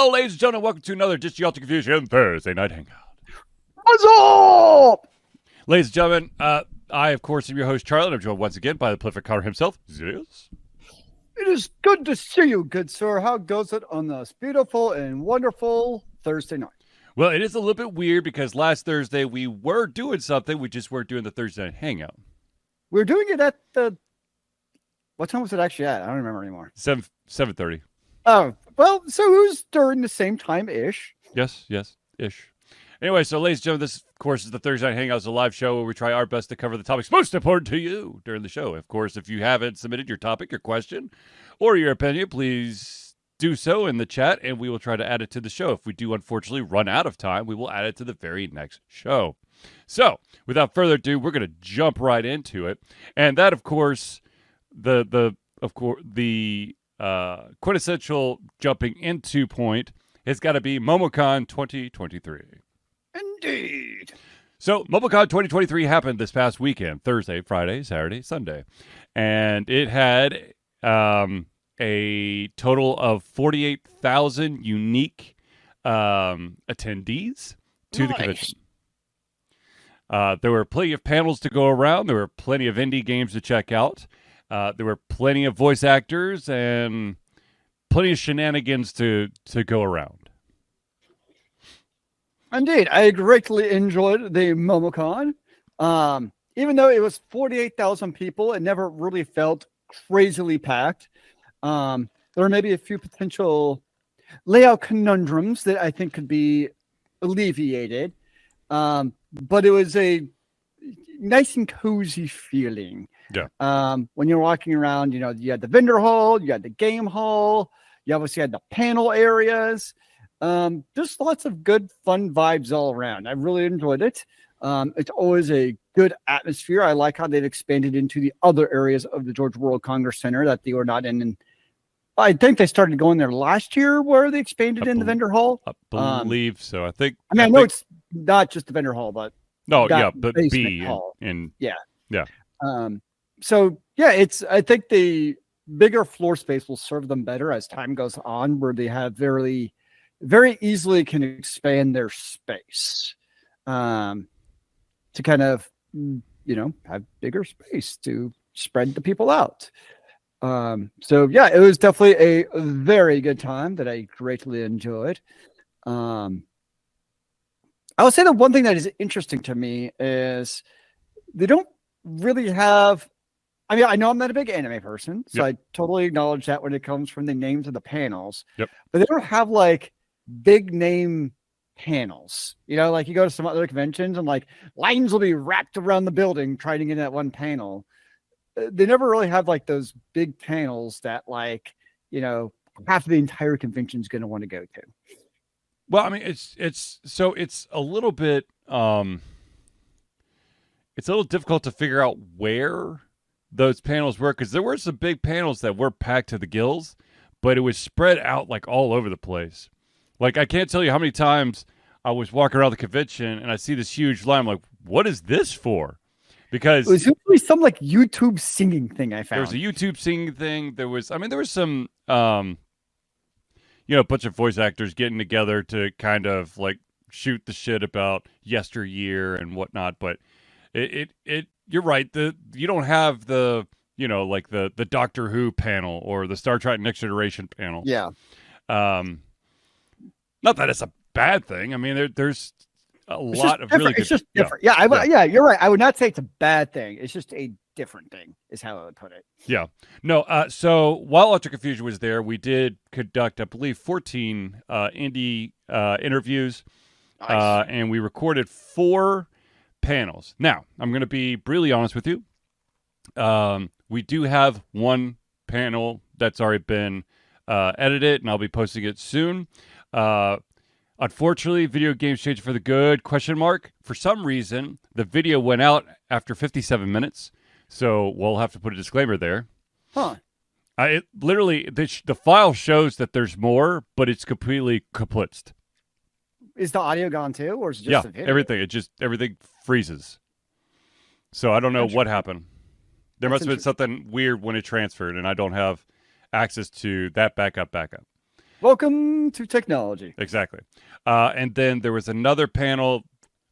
Hello, ladies and gentlemen. Welcome to another Just Y'all to Confusion Thursday Night Hangout. What's up? Ladies and gentlemen, I, of course, am your host, Charlie, and I'm joined once again by the prolific Connor himself, Zealeus. It is good to see you, good sir. How goes it on this beautiful and wonderful Thursday night? Well, it is a little bit weird because last Thursday we were doing something. We just weren't doing the Thursday Night Hangout. We're doing it at the... What time was it actually at? I don't remember anymore. 7:30. Oh, well, so it was during the same time-ish. Yes, ish. Anyway, so ladies and gentlemen, this, of course, is the Thursday Night Hangout. It's a live show where we try our best to cover the topics most important to you during the show. Of course, if you haven't submitted your topic, your question, or your opinion, please do so in the chat, and we will try to add it to the show. If we do, unfortunately, run out of time, we will add it to the very next show. So, without further ado, we're going to jump right into it. And that, of course, the quintessential jumping into point has got to be MomoCon 2023. Indeed. So, MomoCon 2023 happened this past weekend, Thursday, Friday, Saturday, Sunday. And it had a total of 48,000 unique attendees to the convention. There were plenty of panels to go around. There were plenty of indie games to check out. There were plenty of voice actors and plenty of shenanigans to go around. Indeed. I greatly enjoyed the MomoCon. Even though it was 48,000 people, it never really felt crazily packed. There were maybe a few potential layout conundrums that I think could be alleviated. But it was a nice and cozy feeling. Yeah. When you're walking around, you know, you had the vendor hall, you had the game hall, you obviously had the panel areas. Just lots of good, fun vibes all around. I really enjoyed it. It's always a good atmosphere. I like how they've expanded into the other areas of the Georgia World Congress Center that they were not in. And I think they started going there last year where they expanded in the vendor hall. I believe so. I think. I know it's not just the vendor hall, but but B hall. And yeah. So I think the bigger floor space will serve them better as time goes on, where they have very, very easily can expand their space to kind of, have bigger space to spread the people out. It was definitely a very good time that I greatly enjoyed. I would say the one thing that is interesting to me is they don't really have. I mean, I know I'm not a big anime person, so I totally acknowledge that when it comes from the names of the panels. Yep. But they don't have like big name panels. Like you go to some other conventions and like lines will be wrapped around the building trying to get in that one panel. They never really have like those big panels that half of the entire convention is going to want to go to. Well, I mean, it's a little bit it's a little difficult to figure out where those panels were, because there were some big panels that were packed to the gills, but it was spread out like all over the place. Like, I can't tell you how many times I was walking around the convention and I see this huge line. I'm like, what is this for? Because it was usually some like YouTube singing thing I found. There was a YouTube singing thing. There was some, a bunch of voice actors getting together to kind of like shoot the shit about yesteryear and whatnot. But you're right. You don't have the Doctor Who panel or the Star Trek Next Generation panel. Yeah. Not that it's a bad thing. I mean, there's a lot of really good. It's just different. Yeah, you're right. I would not say it's a bad thing. It's just a different thing, is how I would put it. Yeah. No. So while Ultra Confusion was there, we did conduct, I believe, 14 indie interviews, Nice. and we recorded 4 panels. Now, I'm going to be brutally honest with you. We do have one panel that's already been edited, and I'll be posting it soon. Unfortunately, video games changed for the good, ? For some reason, the video went out after 57 minutes, so we'll have to put a disclaimer there. Huh. It literally, the file shows that there's more, but it's completely kaputzed. Is the audio gone too, or is it just the video? Everything freezes. So I don't know what happened. There must have been something weird when it transferred, and I don't have access to that backup. Welcome to technology. Exactly. And then there was another panel.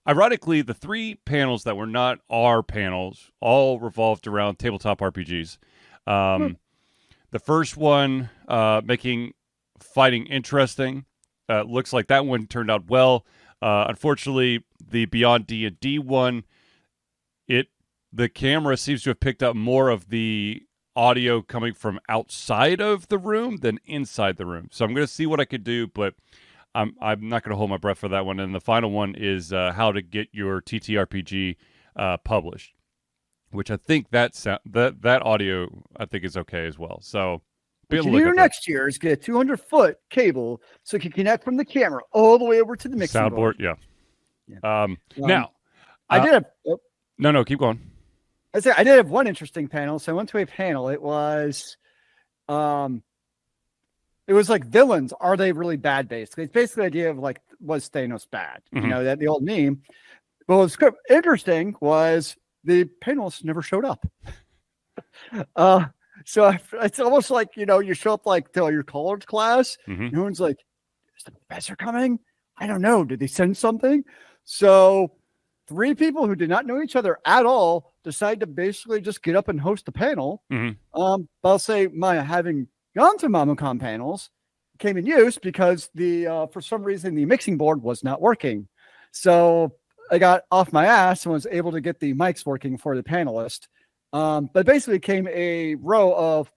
Ironically, the 3 panels that were not our panels all revolved around tabletop RPGs. The first one, making fighting interesting. Looks like that one turned out well. Unfortunately, the Beyond D&D one, the camera seems to have picked up more of the audio coming from outside of the room than inside the room. So I'm going to see what I could do, but I'm not going to hold my breath for that one. And the final one is how to get your TTRPG published, which I think that audio I think is okay as well. So what you do next year is get a 200-foot cable so you can connect from the camera all the way over to the mixing board. Yeah. Now, I did no, keep going. I did have one interesting panel. So I went to a panel. It was like villains. Are they really bad? Basically, it's basically the idea of like, was Thanos bad? Mm-hmm. You know, that the old meme. But what's interesting was the panelists never showed up. So it's almost like, you know, you show up like to your college class. Mm-hmm. No one's like, is the professor coming? I don't know. Did they send something? So 3 people who did not know each other at all decided to basically just get up and host a panel. Mm-hmm. But I'll say my having gone to MomoCon panels came in use because for some reason the mixing board was not working. So I got off my ass and was able to get the mics working for the panelist. But basically came a row of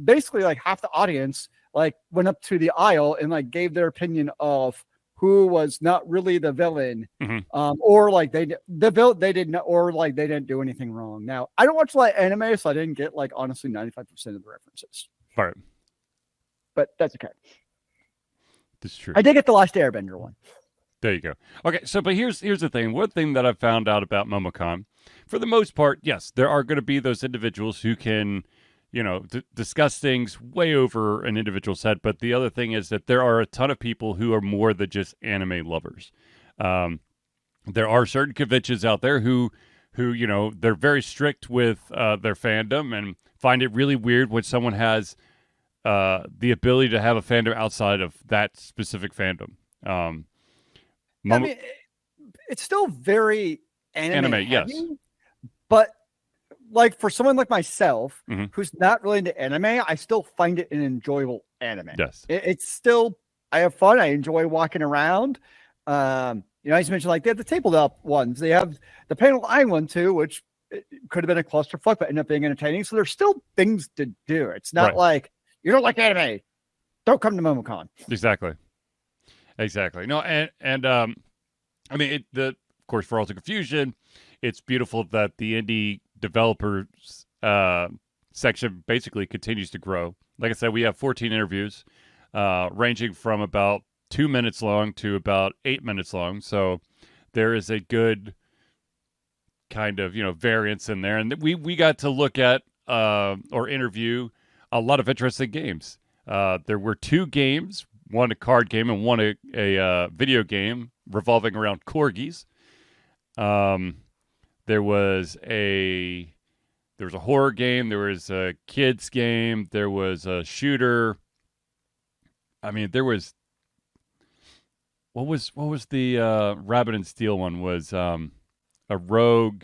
basically like half the audience like went up to the aisle and like gave their opinion of who was not really the villain, or like they didn't, or like they didn't do anything wrong. Now I don't watch a lot of anime, so I didn't get like honestly 95% of the references. Right, but that's okay. That's true. I did get the Last Airbender one. There you go. Okay, so but here's the thing. One thing that I've found out about MomoCon, for the most part, yes, there are going to be those individuals who can, you know, discuss things way over an individual's head. But the other thing is that there are a ton of people who are more than just anime lovers. There are certain conventions out there who you know, they're very strict with their fandom and find it really weird when someone has the ability to have a fandom outside of that specific fandom. I mean, it's still very anime heavy, yes. But like for someone like myself who's not really into anime, I still find it an enjoyable anime. Yes, it's still, I have fun. I enjoy walking around. You know, I just mentioned like they have the tabletop ones. They have the panel I went to, which could have been a clusterfuck, but ended up being entertaining. So there's still things to do. It's not like you don't like anime, don't come to MomoCon. Exactly. No, and I mean, of course, for all the confusion, it's beautiful that the indie developers section basically continues to grow. Like I said, we have 14 interviews, ranging from about 2 minutes long to about 8 minutes long. So there is a good kind of, you know, variance in there. And we got to look at or interview a lot of interesting games. There were 2 games, one a card game and one a video game revolving around corgis. There was a horror game. There was a kids game. There was a shooter. I mean, there was what was the Rabbit and Steel one? Was a rogue.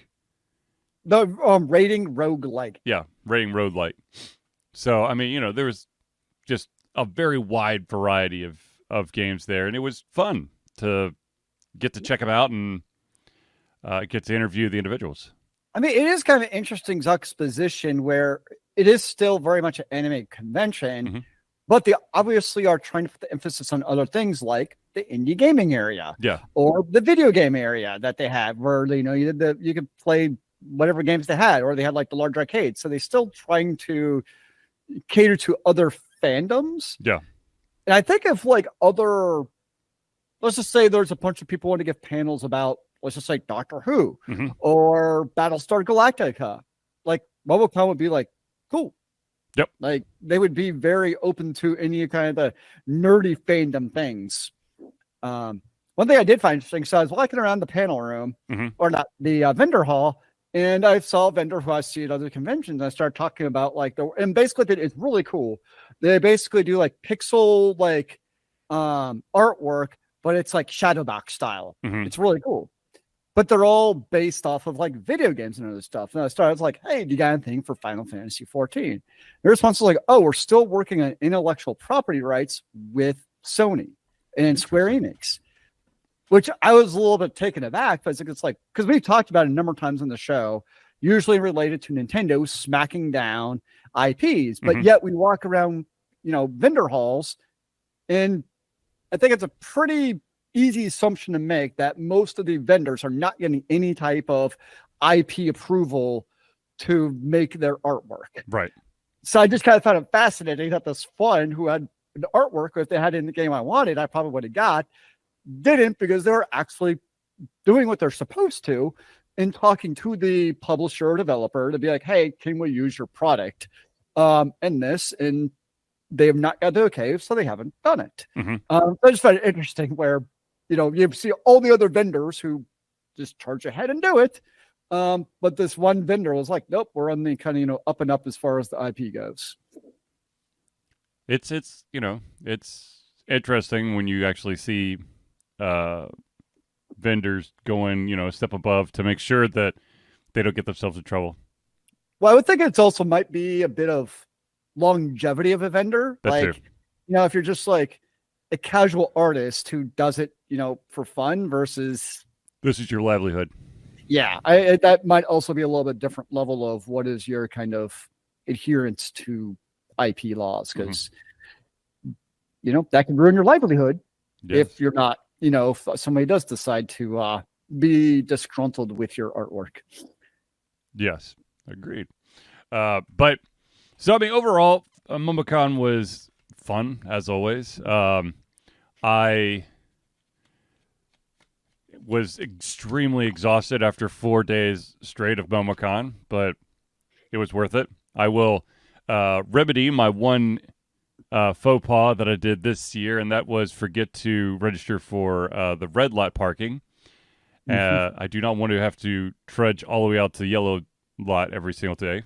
The rating roguelike. Yeah, rating roguelike. So I mean, you know, there was just a very wide variety of games there, and it was fun to get to check them out and get to interview the individuals. I mean, it is kind of interesting juxtaposition where it is still very much an anime convention, but they obviously are trying to put the emphasis on other things like the indie gaming area, or the video game area that they have, where you know you could play whatever games they had, or they had like the large arcades. So they're still trying to cater to other fandoms. Yeah, and I think if like other, let's just say there's a bunch of people want to give panels about, let's just say Doctor Who or Battlestar Galactica, like MomoCon would be like, cool. Yep. Like they would be very open to any kind of the nerdy fandom things. One thing I did find interesting, so I was walking around the panel room or not the vendor hall, And I saw a vendor who I see at other conventions. I started talking about like and basically it's really cool. They basically do like pixel like artwork, but it's like Shadowbox style. Mm-hmm. It's really cool. But they're all based off of like video games and other stuff. And I was like, hey, do you got anything for Final Fantasy 14? The response was like, oh, we're still working on intellectual property rights with Sony and Square Enix, which I was a little bit taken aback. But it's like, because we've talked about it a number of times on the show, usually related to Nintendo smacking down IPs. But yet we walk around, vendor halls, and I think it's a pretty easy assumption to make that most of the vendors are not getting any type of IP approval to make their artwork. Right. So I just kind of found it fascinating that this fun who had the artwork, if they had it in the game I wanted, I probably would have got, didn't, because they're actually doing what they're supposed to and talking to the publisher or developer to be like, hey, can we use your product in this? And they have not got the okay, so they haven't done it. I just find it interesting where, you see all the other vendors who just charge ahead and do it. But this one vendor was like, nope, we're on the kind of, up and up as far as the IP goes. It's interesting when you actually see vendors going, a step above to make sure that they don't get themselves in trouble. Well, I would think it's also might be a bit of longevity of a vendor. That's like, true. If you're just like a casual artist who does it, for fun versus this is your livelihood. Yeah, that might also be a little bit different level of what is your kind of adherence to IP laws, because that can ruin your livelihood if you're not, if somebody does decide to be disgruntled with your artwork. Yes, agreed. But so I mean, overall, MomoCon was fun as always. I was extremely exhausted after 4 days straight of MomoCon, but it was worth it. I will remedy my one faux pas that I did this year, and that was forget to register for the red lot parking. I do not want to have to trudge all the way out to the yellow lot every single day.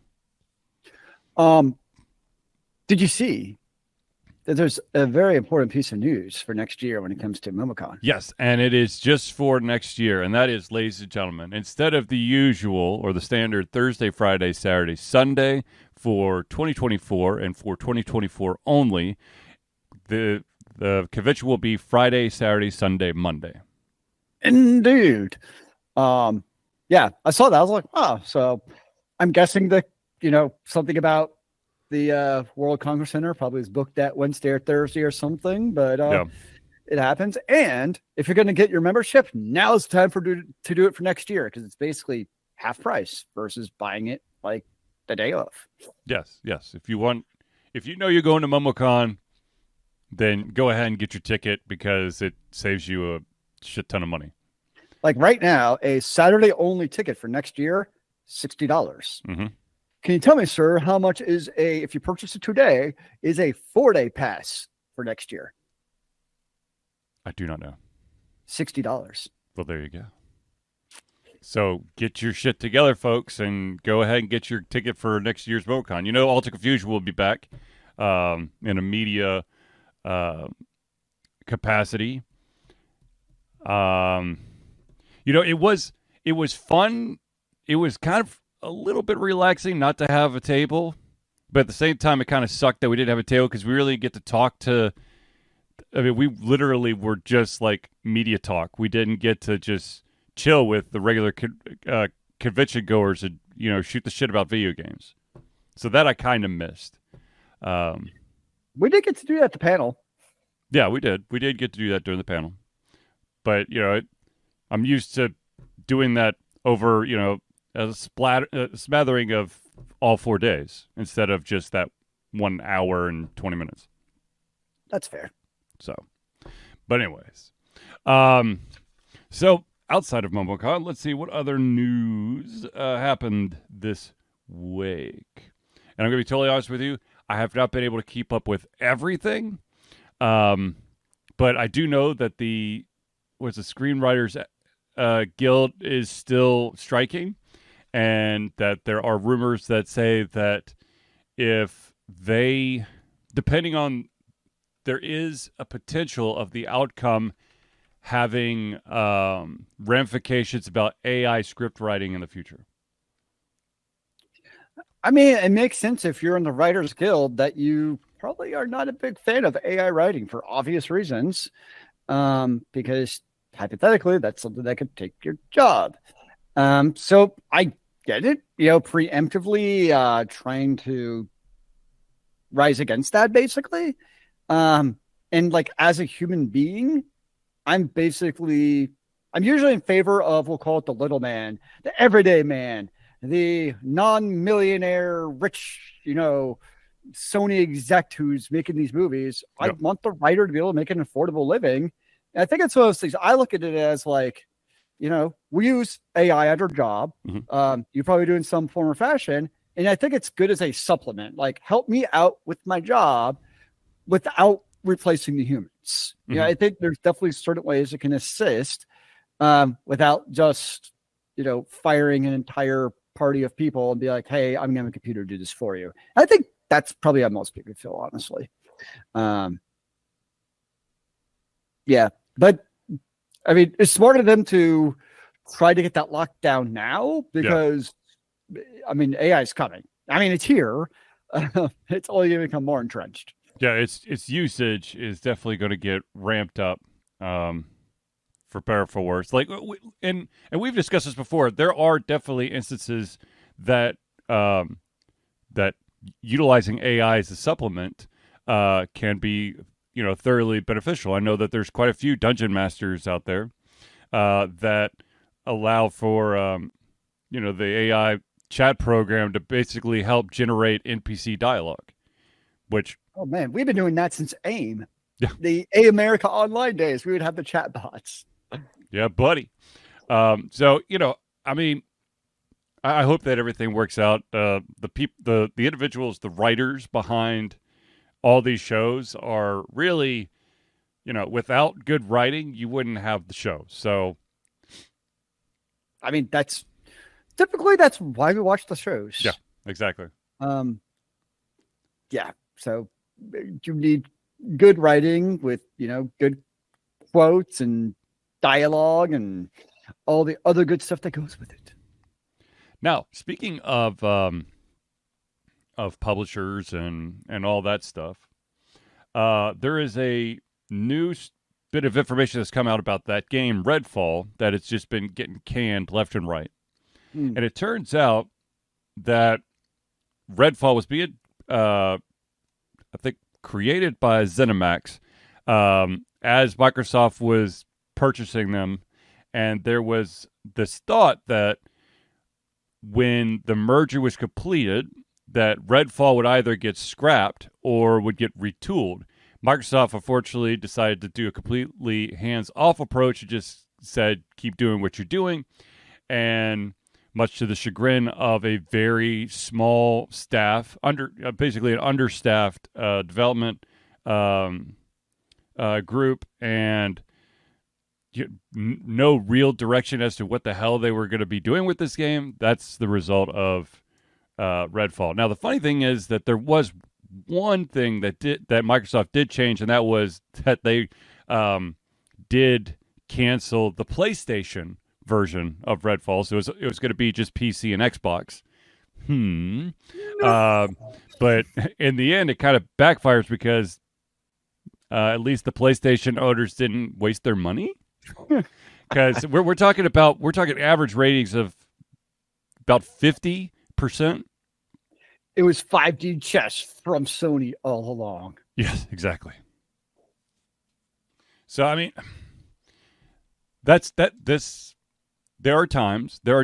Did you see that there's a very important piece of news for next year when it comes to MomoCon? Yes, and it is just for next year, and that is, ladies and gentlemen, instead of the usual or the standard Thursday, Friday, Saturday, Sunday for 2024 and for 2024 only, the convention will be Friday, Saturday, Sunday, Monday. Indeed. Yeah, I saw that. I was like, oh, so I'm guessing that, something about the World Congress Center probably is booked that Wednesday or Thursday or something, but it happens. And if you're going to get your membership, now is the time to do it for next year, because it's basically half price versus buying it like the day of. Yes. If you know you're going to MomoCon, then go ahead and get your ticket, because it saves you a shit ton of money. Like right now, a Saturday only ticket for next year, $60. Mm-hmm. Can you tell me, sir, how much is if you purchase it today, is a 4-day pass for next year? I do not know. $60. Well, there you go. So get your shit together, folks, and go ahead and get your ticket for next year's MomoCon. Alter Confusion will be back in a media capacity. It was fun. It was kind of a little bit relaxing not to have a table, but at the same time, it kind of sucked that we didn't have a table, because we really get to talk to. I mean, we literally were just like media talk. We didn't get to just chill with the regular convention goers and shoot the shit about video games. So that I kind of missed. We did get to do that at the panel. Yeah, we did. We did get to do that during the panel, but I'm used to doing that over a smattering of all 4 days instead of just that 1 hour and 20 minutes. That's fair. So, but anyways, so outside of MomoCon, let's see what other news happened this week. And I'm going to be totally honest with you, I have not been able to keep up with everything, but I do know that the Screenwriters Guild is still striking. and that there are rumors that say that if they, depending on, there is a potential of the outcome having ramifications about AI script writing in the future. I mean, it makes sense if you're in the Writers Guild that you probably are not a big fan of AI writing for obvious reasons, because hypothetically, that's something that could take your job. So I get it, preemptively trying to rise against that, basically. And like as a human being, I'm usually in favor of, we'll call it the little man, the everyday man, the non-millionaire, rich, Sony exec who's making these movies. Yep. I want the writer to be able to make an affordable living. And I think it's one of those things. I look at it as like, we use AI at our job. Mm-hmm. You probably do in some form or fashion. And I think it's good as a supplement. Like, help me out with my job without replacing the humans. Mm-hmm. Yeah, I think there's definitely certain ways it can assist without just, firing an entire party of people and be like, hey, I'm going to have a computer do this for you. I think that's probably how most people feel, honestly. Yeah, but I mean, it's smart of them to try to get that locked down now because, I mean, AI is coming. I mean, it's here. It's only going to become more entrenched. Yeah, its usage is definitely going to get ramped up, for better or for worse. Like, and we've discussed this before. There are definitely instances that that utilizing AI as a supplement can be, thoroughly beneficial. I know that there's quite a few dungeon masters out there that allow for the AI chat program to basically help generate NPC dialogue, which, oh man, we've been doing that since AIM. Yeah. The A America Online days, we would have the chat bots. Yeah, buddy. So, I mean, I hope that everything works out. The individuals, the writers behind all these shows are really, without good writing, you wouldn't have the show. So, I mean, that's why we watch the shows. Yeah, exactly. Yeah. So you need good writing with, good quotes and dialogue and all the other good stuff that goes with it. Now, speaking of publishers and all that stuff, there is a new bit of information that's come out about that game, RedFall, that it's just been getting canned left and right. And it turns out that RedFall was being, I think, created by ZeniMax as Microsoft was purchasing them. And there was this thought that when the merger was completed, that RedFall would either get scrapped or would get retooled. Microsoft, unfortunately, decided to do a completely hands-off approach. It just said, keep doing what you're doing. And much to the chagrin of a very small staff, basically an understaffed development group, and no real direction as to what the hell they were going to be doing with this game. That's the result of RedFall. Now, the funny thing is that there was one thing that Microsoft did change, and that was that they did cancel the PlayStation version of RedFall, so it was going to be just PC and Xbox. But in the end, it kind of backfires because at least the PlayStation owners didn't waste their money, because we're talking average ratings of about 50%. It was 5D chess from Sony all along. Yes, exactly. So I mean, there are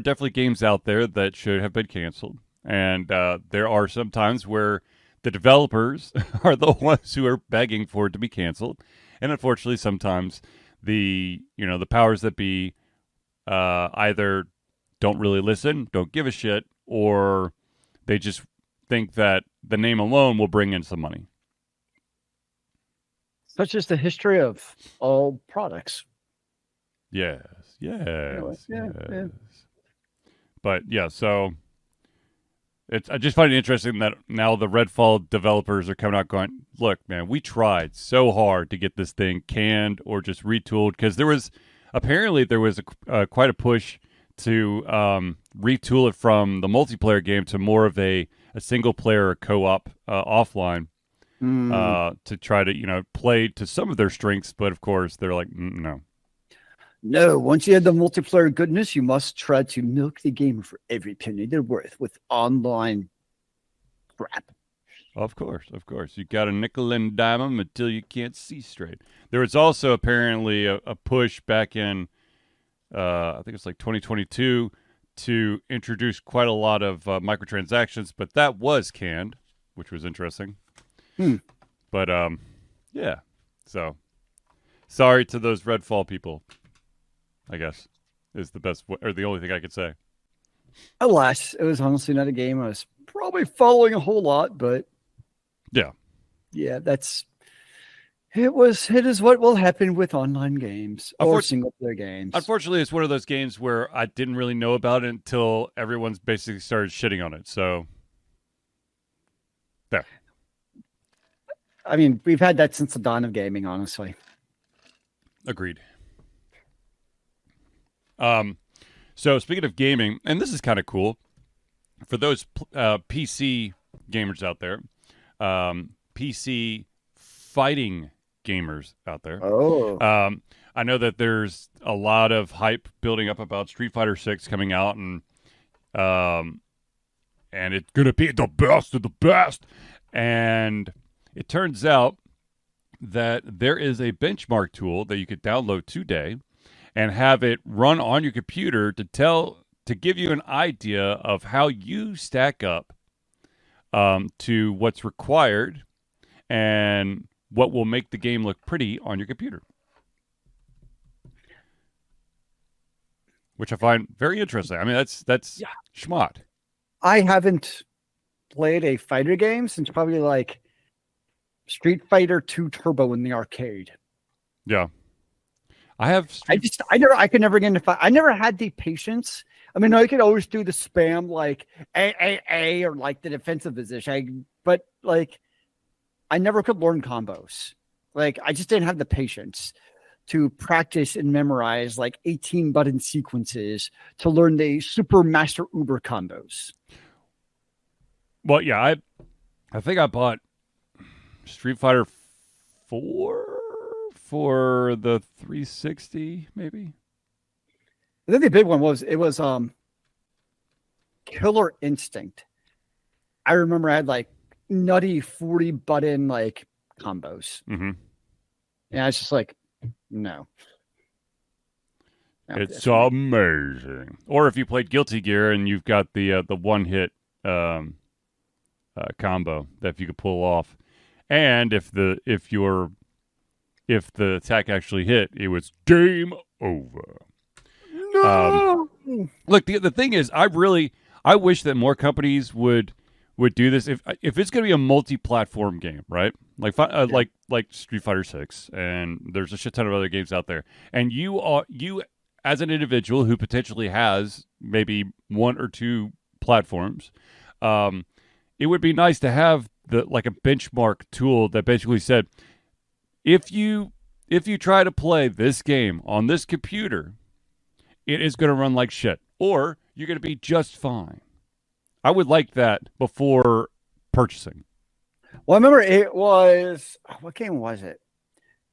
definitely games out there that should have been canceled, and there are some times where the developers are the ones who are begging for it to be canceled, and unfortunately, sometimes the powers that be either don't really listen, don't give a shit, or they just think that the name alone will bring in some money. Such is the history of all products. Yes. Yeah. But yeah, so I just find it interesting that now the Redfall developers are coming out going, look, man, we tried so hard to get this thing canned or just retooled, because there was quite a push to retool it from the multiplayer game to more of a single player co-op offline to try to play to some of their strengths. But of course, they're like, no. No, once you have the multiplayer goodness, you must try to milk the game for every penny they're worth with online crap. Of course. You got a nickel and dime 'em until you can't see straight. There was also apparently a push back in, I think it's like 2022, to introduce quite a lot of microtransactions, but that was canned, which was interesting. But yeah. So sorry to those Redfall people, I guess, is the best or the only thing I could say. Alas, it was honestly not a game I was probably following a whole lot, but yeah, it is what will happen with online games or single player games. Unfortunately, it's one of those games where I didn't really know about it until everyone's basically started shitting on it. So there. I mean, we've had that since the dawn of gaming, honestly. Agreed. So speaking of gaming, and this is kind of cool for those PC gamers out there, PC fighting gamers out there. I know that there's a lot of hype building up about Street Fighter 6 coming out, and it's gonna be the best of the best. And it turns out that there is a benchmark tool that you could download today and have it run on your computer to give you an idea of how you stack up to what's required and what will make the game look pretty on your computer. Which I find very interesting. I mean, that's schmott. I haven't played a fighter game since probably like Street Fighter 2 Turbo in the arcade. Yeah. I could never get into fight. I never had the patience. I mean, I could always do the spam like A or like the defensive position. But like I never could learn combos. Like I just didn't have the patience to practice and memorize like 18 button sequences to learn the super master uber combos. Well, yeah, I think I bought Street Fighter 4 for the 360, maybe. I think the big one was Killer Instinct. I remember I had like nutty 40 button like combos. Mm-hmm. And it's just like, no. It's amazing. Or if you played Guilty Gear and you've got the one hit combo that if you could pull off, and if the attack actually hit, it was game over. No. Look, the thing is, I wish that more companies would do this. If it's going to be a multi-platform game, right? Like Street Fighter 6, and there's a shit ton of other games out there, and you as an individual who potentially has maybe one or two platforms, it would be nice to have a benchmark tool that basically said, if you try to play this game on this computer, it is going to run like shit, or you're going to be just fine. I would like that before purchasing. Well, I remember it was, what game was it?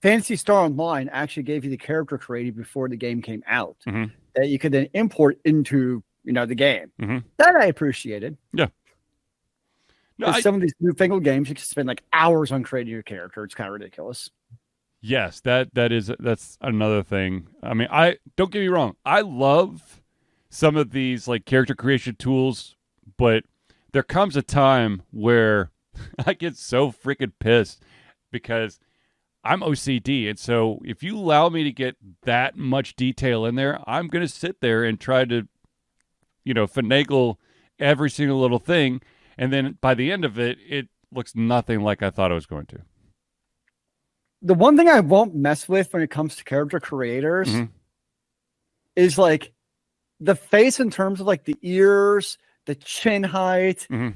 Phantasy Star Online actually gave you the character created before the game came out that you could then import into the game. Mm-hmm. That I appreciated. Yeah. No, some of these newfangled games, you can spend like hours on creating your character. It's kind of ridiculous. Yes, that's another thing. I mean, don't get me wrong. I love some of these like character creation tools, but there comes a time where I get so freaking pissed because I'm OCD. And so if you allow me to get that much detail in there, I'm going to sit there and try to, finagle every single little thing. And then by the end of it, it looks nothing like I thought it was going to. The one thing I won't mess with when it comes to character creators is like the face in terms of like the ears, the chin height, Mhm.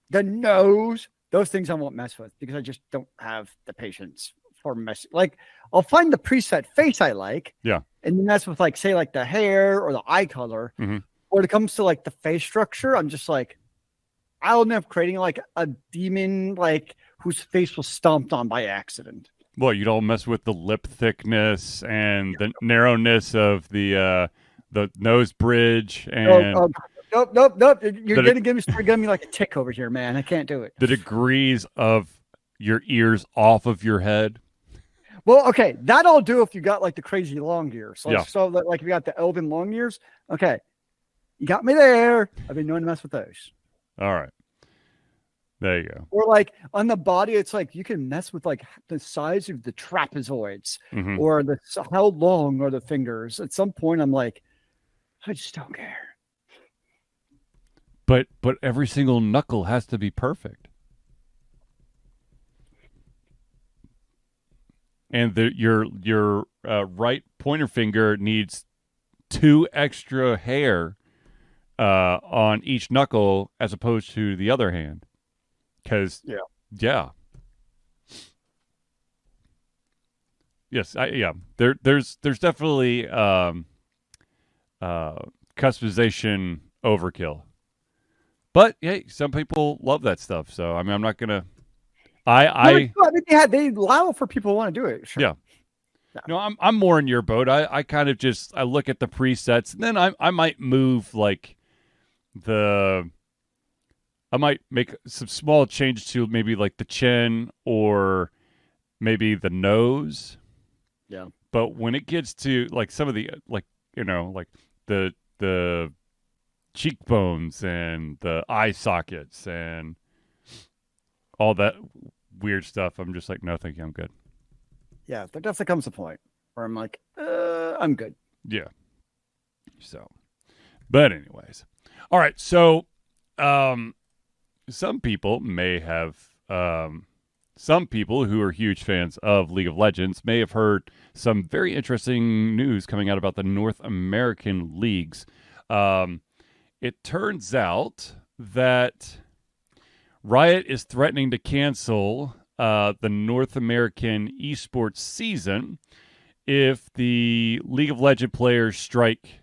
the nose, those things I won't mess with because I just don't have the patience for messing. Like I'll find the preset face I like, Yeah. and then that's with like say like the hair or the eye color. Mhm. When it comes to like the face structure, I'm just like, I'll end up creating like a demon like whose face was stomped on by accident. Well, you don't mess with the lip thickness and the narrowness of the nose bridge and Nope. You're the gonna give me like a tick over here, man. I can't do it. the degrees of your ears off of your head. Well, okay, that I'll do if you got like the crazy long ears. Yeah. So like if you got the elven long ears, okay, you got me there. I've been known to mess with those. All right. There you go. Or like on the body, it's like you can mess with like the size of the trapezoids Mhm. or how long are the fingers. At some point, I'm like, I just don't care. But every single knuckle has to be perfect. And your right pointer finger needs 2 extra hair on each knuckle as opposed to the other hand. Because yeah. Yes, there's definitely customization overkill. But hey, some people love that stuff. So I mean, I'm not gonna. I mean, they allow for people who want to do it. Sure. Yeah. No, I'm more in your boat. I kind of just I look at the presets and then I might move like I might make some small change to maybe like the chin or maybe the nose. Yeah. But when it gets to like some of the like like the cheekbones and the eye sockets and all that weird stuff, I'm just like, no, thank you, I'm good. Yeah, there definitely comes a point where I'm like, I'm good. Yeah. So, but anyways, all right. So, some people may have, some people who are huge fans of League of Legends may have heard some very interesting news coming out about the North American leagues. It turns out that Riot is threatening to cancel the North American eSports season if the League of Legends players strike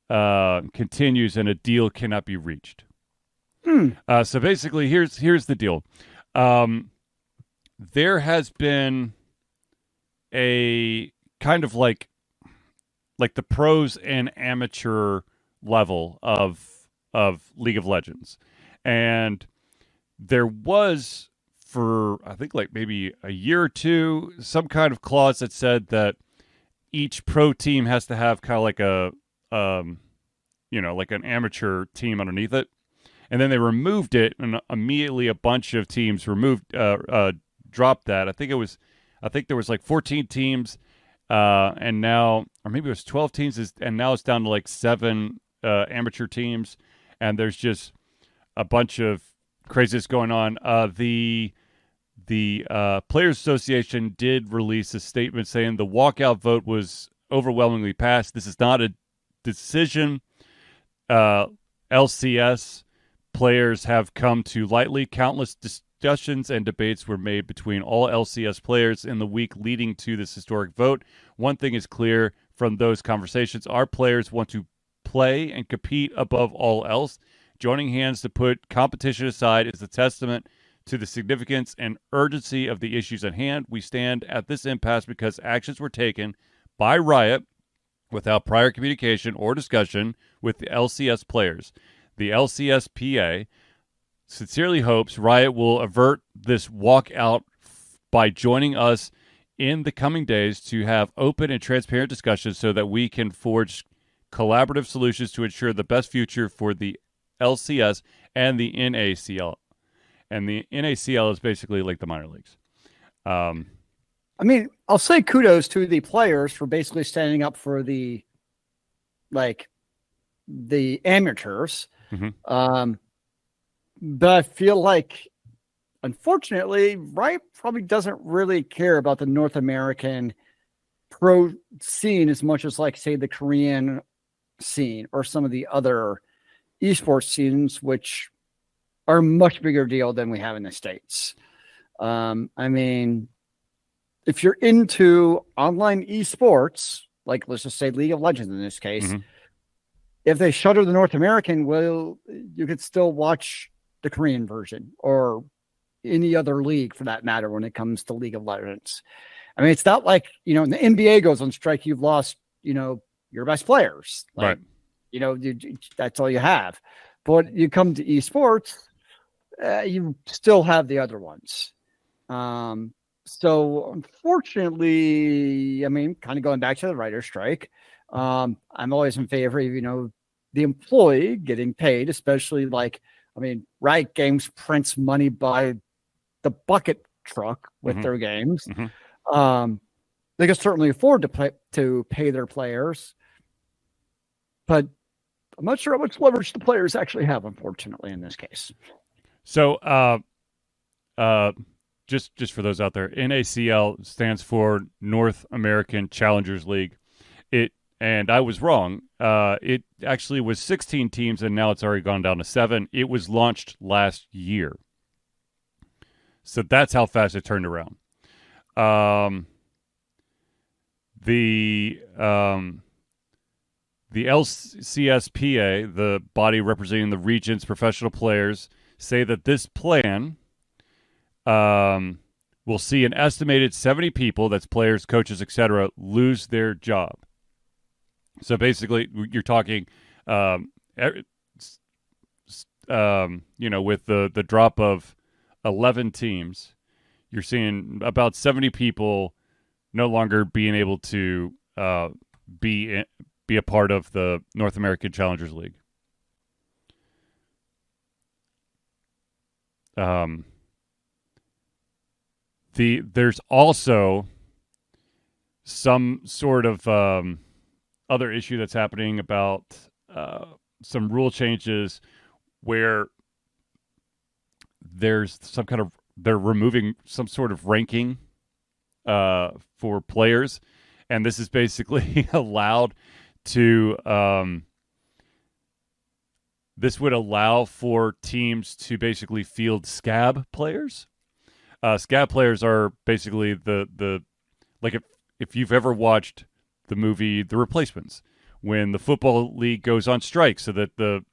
continues and a deal cannot be reached. So basically, here's the deal. There has been a kind of like the pros and amateur level of League of Legends, and there was for I think like maybe a year or two some kind of clause that said that each pro team has to have kind of like a like an amateur team underneath it. And then they removed it, and immediately a bunch of teams dropped that. I think there was like 14 teams, and now, or maybe it was 12 teams, and now it's down to like 7 amateur teams, and there's just a bunch of craziness going on. The Players Association did release a statement saying the walkout vote was overwhelmingly passed. This is not a decision LCS players have come to lightly. Countless discussions and debates were made between all LCS players in the week leading to this historic vote. One thing is clear from those conversations: our players want to play and compete above all else. Joining hands to put competition aside is a testament to the significance and urgency of the issues at hand. We stand at this impasse because actions were taken by Riot without prior communication or discussion with the LCS players. The LCSPA sincerely hopes Riot will avert this walkout by joining us in the coming days to have open and transparent discussions so that we can forge collaborative solutions to ensure the best future for the LCS and the NACL. And the NACL is basically like the minor leagues. I mean, I'll say kudos to the players for basically standing up for the amateurs. Mm-hmm. But I feel like, unfortunately, Riot probably doesn't really care about the North American pro scene as much as, like, say, the Korean scene or some of the other esports scenes, which are a much bigger deal than we have in the States. I mean, if you're into online esports, like let's just say League of Legends in this case, if they shutter the North American, well, you could still watch the Korean version or any other league for that matter when it comes to League of Legends. I mean, it's not like, you know, when the NBA goes on strike, you've lost, you know, your best players. Like, Right. you know, that's all you have. But you come to esports, you still have the other ones. So unfortunately, I mean, kind of going back to the writer's strike, I'm always in favor of, you know, the employee getting paid, especially like, I mean, Riot Games prints money by the bucket truck with their games. They can certainly afford to pay their players, but I'm not sure how much leverage the players actually have, unfortunately, in this case. So, just for those out there, NACL stands for North American Challengers League. And I was wrong. It actually was 16 teams, and now it's already gone down to 7. It was launched last year. So that's how fast it turned around. The LCSPA, the body representing the region's professional players, say that this plan will see an estimated 70 people, that's players, coaches, etc., lose their job. So basically, you're talking, you know, with the drop of 11 teams, you're seeing about 70 people no longer being able to be a part of the North American Challengers League. There's also some sort of other issue that's happening about some rule changes where there's some kind of, they're removing some sort of ranking for players, and this is basically allowed to this would allow for teams to basically field scab players. Scab players are basically the like if you've ever watched the movie The Replacements, when the football league goes on strike, so that the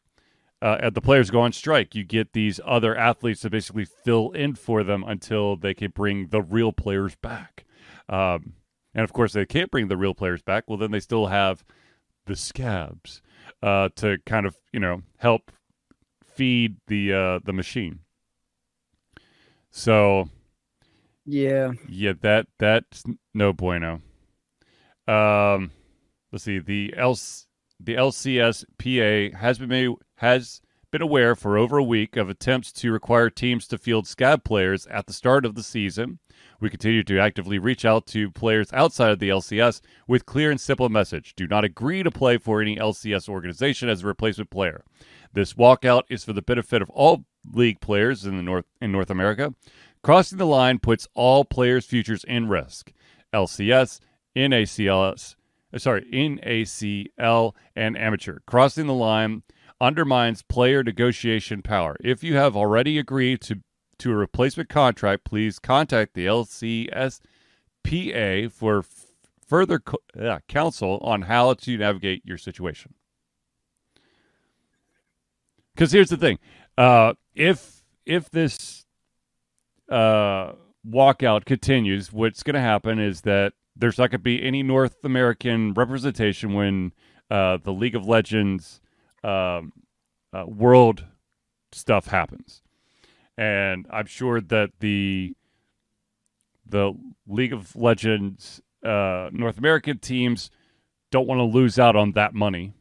players go on strike, you get these other athletes to basically fill in for them until they can bring the real players back. And of course, they can't bring the real players back. Well, then they still have the scabs to kind of, you know, help feed the machine. So, yeah, that's no bueno. Let's see. The LCSPA has been aware for over a week of attempts to require teams to field scab players at the start of the season. We continue to actively reach out to players outside of the LCS with clear and simple message: do not agree to play for any LCS organization as a replacement player. This walkout is for the benefit of all league players in North America. Crossing the line puts all players' futures in risk. LCS, NACL, and amateur. Crossing the line undermines player negotiation power. If you have already agreed to a replacement contract, please contact the LCSPA for further counsel on how to navigate your situation. Because here's the thing. If this walkout continues, what's going to happen is that there's not going to be any North American representation when the League of Legends world stuff happens. And I'm sure that the League of Legends North American teams don't want to lose out on that money.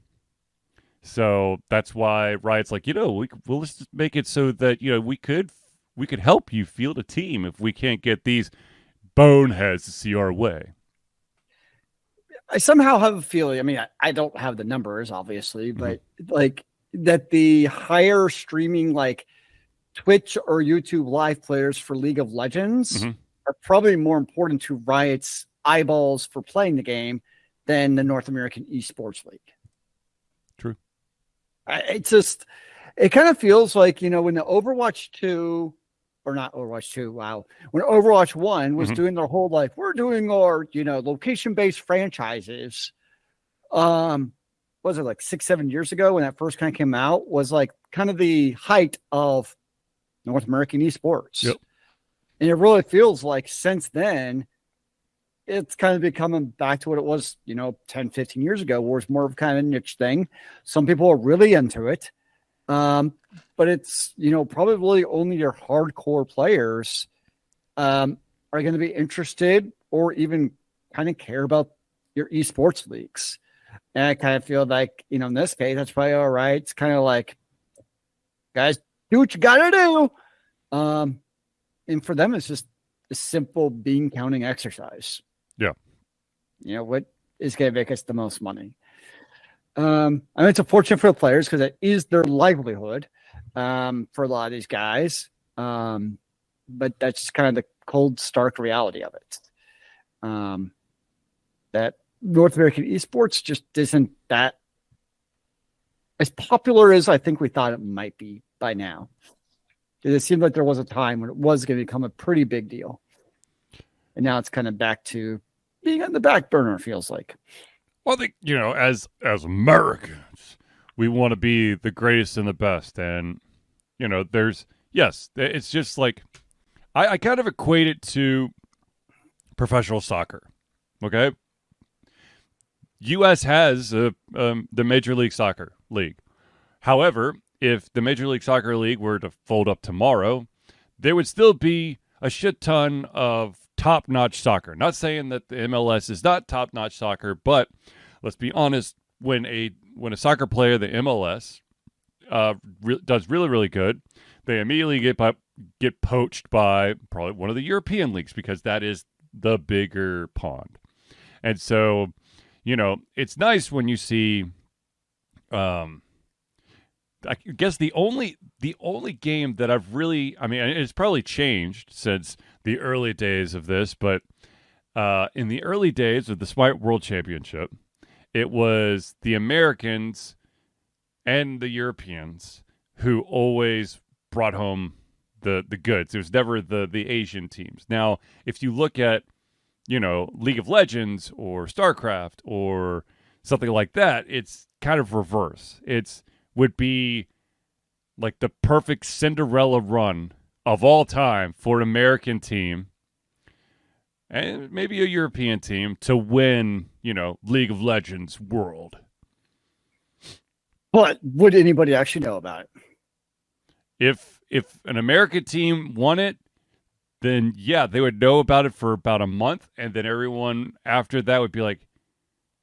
So that's why Riot's like, you know, let's just make it so that, you know, we could help you field a team if we can't get these boneheads to see our way. I somehow have a feeling, I mean, I don't have the numbers, obviously, but like that the higher streaming, like Twitch or YouTube live players for League of Legends are probably more important to Riot's eyeballs for playing the game than the North American Esports League. It's just, it kind of feels like, when the Overwatch 2, or not Overwatch 2, wow. When Overwatch 1 was doing their whole, like, we're doing our, location-based franchises. Was it like 6-7 years ago when that first kind of came out, was like kind of the height of North American esports. Yep. And it really feels like since then, it's kind of becoming back to what it was, 10, 15 years ago, where it's more of kind of a niche thing. Some people are really into it. But it's, probably only your hardcore players are going to be interested or even kind of care about your esports leagues. And I kind of feel like, in this case, that's probably all right. It's kind of like, guys, do what you got to do. And for them, it's just a simple bean counting exercise. Yeah. What is going to make us the most money? I mean, it's unfortunate for the players because it is their livelihood for a lot of these guys. But that's just kind of the cold, stark reality of it. That North American esports just isn't that as popular as I think we thought it might be by now. It seemed like there was a time when it was going to become a pretty big deal. And now it's kind of back to being on the back burner, it feels like. Well, I think, as Americans, we want to be the greatest and the best. And, it's just like, I kind of equate it to professional soccer. Okay. U.S. has the Major League Soccer League. However, if the Major League Soccer League were to fold up tomorrow, there would still be a shit ton of top-notch soccer. Not saying that the MLS is not top-notch soccer, but let's be honest, when a soccer player, the MLS, does really, really good, they immediately get poached by probably one of the European leagues because that is the bigger pond. And so, it's nice when you see I guess the only game that I've really, it's probably changed since the early days of this, but in the early days of the Smite World Championship, it was the Americans and the Europeans who always brought home the goods. It was never the Asian teams. Now, if you look at, League of Legends or StarCraft or something like that, it's kind of reverse. Would be like the perfect Cinderella run of all time for an American team and maybe a European team to win, League of Legends World. But would anybody actually know about it? If an American team won it, then yeah, they would know about it for about a month, and then everyone after that would be like,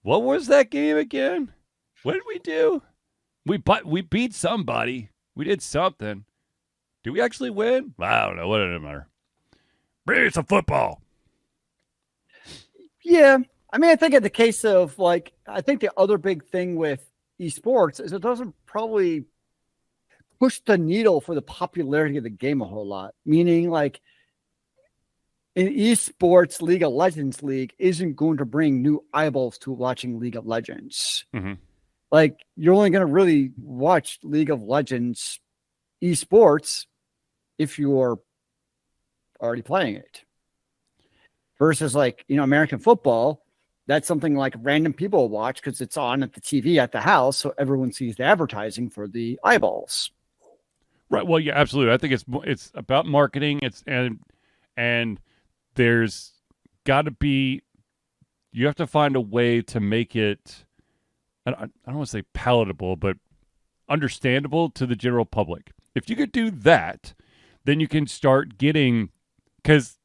"What was that game again? What did we do? We beat somebody. We did something. Did we actually win? I don't know. What did it matter? Bring me some football." Yeah. I think in the case of I think the other big thing with esports is it doesn't probably push the needle for the popularity of the game a whole lot. Meaning in esports, League of Legends League isn't going to bring new eyeballs to watching League of Legends. Mm-hmm. You're only going to really watch League of Legends esports if you're already playing it. Versus American football, that's something like random people watch because it's on at the TV at the house, so everyone sees the advertising for the eyeballs. Right. Well, yeah, absolutely. I think it's about marketing. And there's got to be, you have to find a way to make it, I don't want to say palatable, but understandable to the general public. If you could do that, then you can start getting, because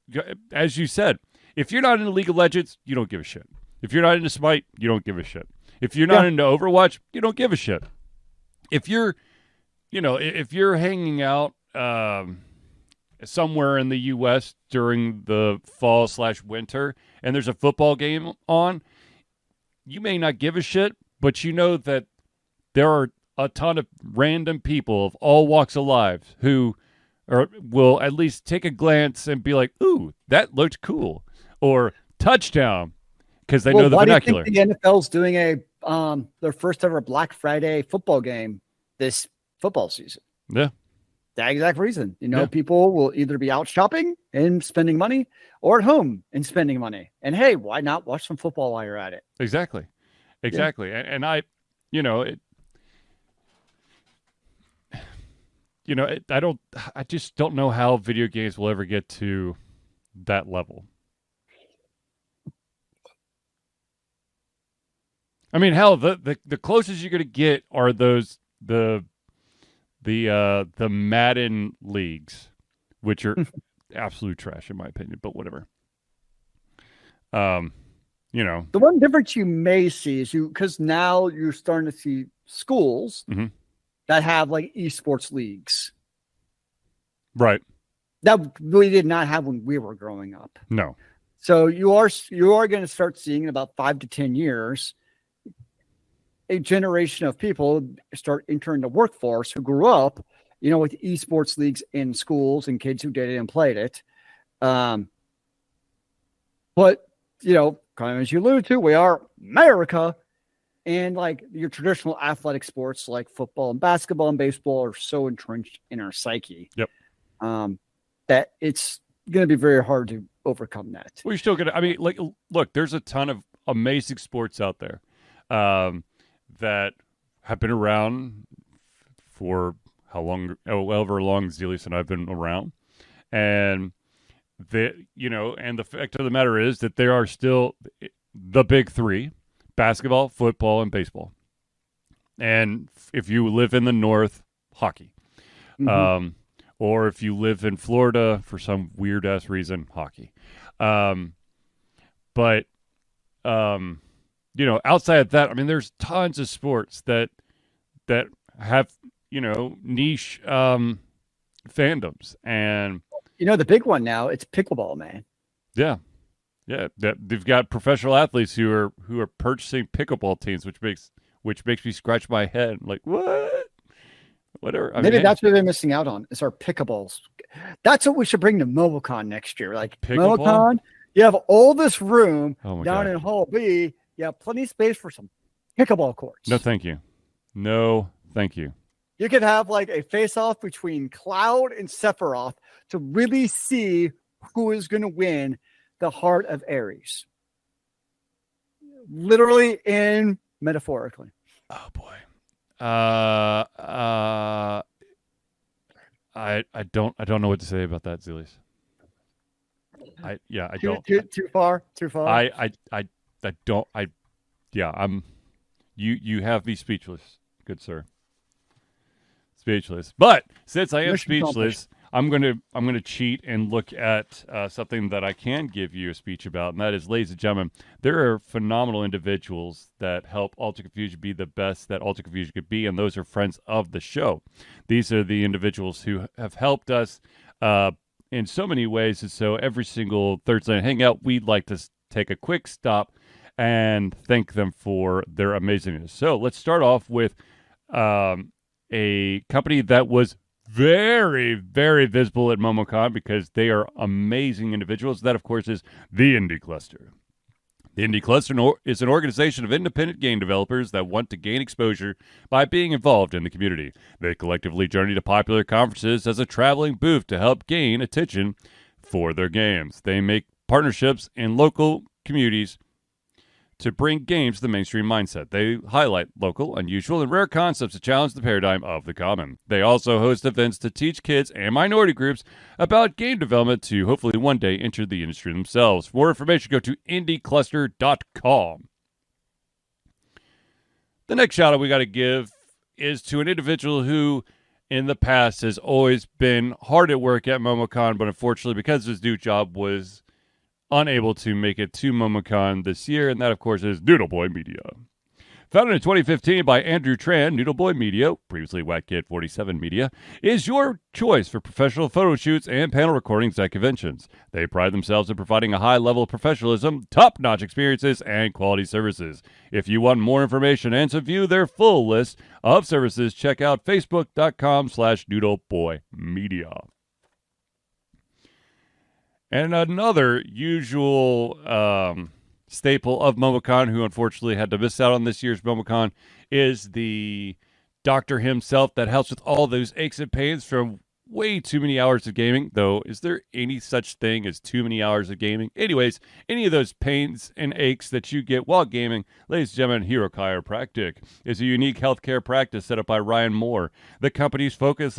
as you said, if you're not into League of Legends, you don't give a shit. If you're not into Smite, you don't give a shit. If you're not into Overwatch, you don't give a shit. If you're, if you're hanging out somewhere in the U.S. during the fall/winter and there's a football game on, you may not give a shit, but you know that there are a ton of random people of all walks of life who will at least take a glance and be like, "Ooh, that looked cool," or "touchdown," because they know the vernacular. Why do you think the NFL's doing their first ever Black Friday football game this football season. Yeah. That exact reason. Yeah. People will either be out shopping and spending money or at home and spending money. And hey, why not watch some football while you're at it? Exactly. Yeah. And I, I just don't know how video games will ever get to that level. I mean, hell, the closest you're gonna get are those the Madden leagues, which are absolute trash in my opinion, but whatever. The one difference you may see is because now you're starting to see schools that have like eSports leagues. Right. That we did not have when we were growing up. No. So you are going to start seeing in about 5 to 10 years a generation of people start entering the workforce who grew up, with esports leagues in schools and kids who did it and played it. But, kind of as you alluded to, we are America, and like your traditional athletic sports like football and basketball and baseball are so entrenched in our psyche. Yep. That it's going to be very hard to overcome that. Well, you're still going to, look, there's a ton of amazing sports out there. That have been around for however long Zealeus and I've been around. And and the fact of the matter is that there are still the big three: basketball, football, and baseball. And if you live in the North, hockey. Or if you live in Florida for some weird ass reason, hockey. Outside of that, I mean, there's tons of sports that have, niche fandoms. And the big one now, it's pickleball, man. Yeah. Yeah, they've got professional athletes who are purchasing pickleball teams, which makes me scratch my head. Like, what? Whatever. Maybe that's what they're missing out on. Is our pickleballs. That's what we should bring to MomoCon next year. Like pickleball? MomoCon, you have all this room down God. in Hall B. You have plenty of space for some pickleball courts. No, thank you. No, thank you. You could have like a face-off between Cloud and Sephiroth to really see who is going to win the heart of Ares. Literally and metaphorically. Oh boy. I don't know what to say about that, Zealeus. I don't. Too far. You have me speechless, good sir. Speechless. But since I am speechless, I'm gonna cheat and look at something that I can give you a speech about, and that is, ladies and gentlemen, there are phenomenal individuals that help Ultra Confusion be the best that Ultra Confusion could be, and those are friends of the show. These are the individuals who have helped us in so many ways, and so every single Thursday night hangout, we'd like to take a quick stop and thank them for their amazingness. So let's start off with a company that was very, very visible at MomoCon because they are amazing individuals. That, of course, is the Indie Cluster. The Indie Cluster is an organization of independent game developers that want to gain exposure by being involved in the community. They collectively journey to popular conferences as a traveling booth to help gain attention for their games. They make partnerships in local communities to bring games to the mainstream mindset. They highlight local, unusual, and rare concepts to challenge the paradigm of the common. They also host events to teach kids and minority groups about game development to hopefully one day enter the industry themselves. For more information, go to indiecluster.com. The next shout out we got to give is to an individual who in the past has always been hard at work at MomoCon, but unfortunately because his new job was unable to make it to MomoCon this year, and that, of course, is Noodle Boy Media. Founded in 2015 by Andrew Tran, Noodle Boy Media, previously Whack Kid 47 Media, is your choice for professional photo shoots and panel recordings at conventions. They pride themselves in providing a high level of professionalism, top-notch experiences, and quality services. If you want more information and to view their full list of services, check out facebook.com/noodleboymedia. And another usual staple of MomoCon, who unfortunately had to miss out on this year's MomoCon, is the doctor himself that helps with all those aches and pains from way too many hours of gaming. Though, is there any such thing as too many hours of gaming? Anyways, any of those pains and aches that you get while gaming, ladies and gentlemen, Hero Chiropractic is a unique healthcare practice set up by Ryan Moore. The company's focus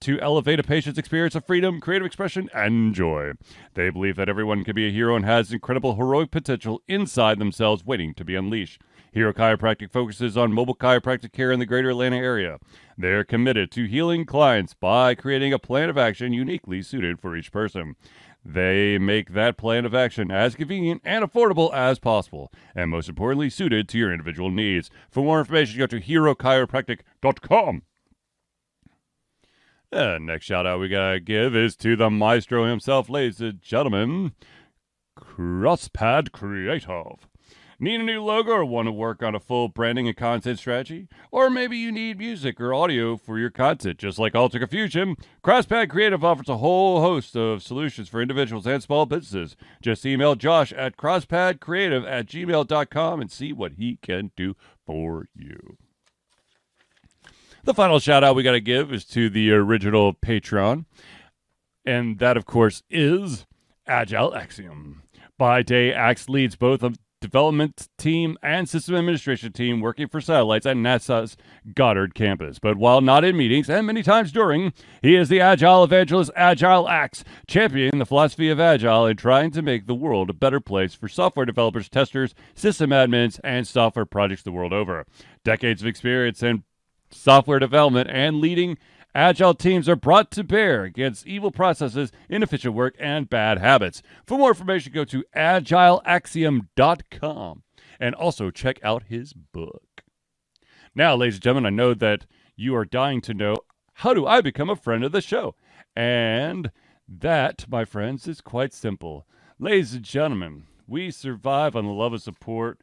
to elevate a patient's experience of freedom, creative expression, and joy. They believe that everyone can be a hero and has incredible heroic potential inside themselves waiting to be unleashed. Hero Chiropractic focuses on mobile chiropractic care in the greater Atlanta area. They're committed to healing clients by creating a plan of action uniquely suited for each person. They make that plan of action as convenient and affordable as possible, and most importantly, suited to your individual needs. For more information, go to herochiropractic.com. Next shout out we gotta give is to the maestro himself, ladies and gentlemen, Crosspad Creative. Need a new logo or want to work on a full branding and content strategy? Or maybe you need music or audio for your content, just like Ultra Fusion. Crosspad Creative offers a whole host of solutions for individuals and small businesses. Just email Josh at crosspadcreative@gmail.com and see what he can do for you. The final shout out we got to give is to the original Patreon, and that, of course, is Agile Axiom. By day, Axe leads both a development team and system administration team working for satellites at NASA's Goddard campus. But while not in meetings, and many times during, he is the Agile evangelist Agile Axe, championing the philosophy of Agile and trying to make the world a better place for software developers, testers, system admins, and software projects the world over. Decades of experience in software development and leading Agile teams are brought to bear against evil processes, inefficient work, and bad habits. For more information, go to agileaxiom.com and also check out his book. Now, ladies and gentlemen, I know that you are dying to know, how do I become a friend of the show? And that, my friends, is quite simple. Ladies and gentlemen, we survive on the love and support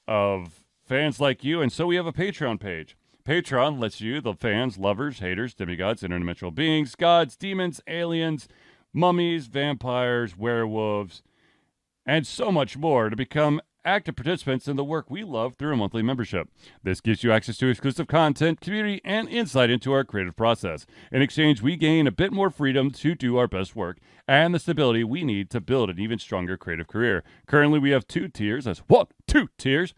of fans like you, and so we have a Patreon page. Patreon lets you, the fans, lovers, haters, demigods, interdimensional beings, gods, demons, aliens, mummies, vampires, werewolves, and so much more to become active participants in the work we love through a monthly membership. This gives you access to exclusive content, community, and insight into our creative process. In exchange, we gain a bit more freedom to do our best work and the stability we need to build an even stronger creative career. Currently, we have two tiers. That's two tiers.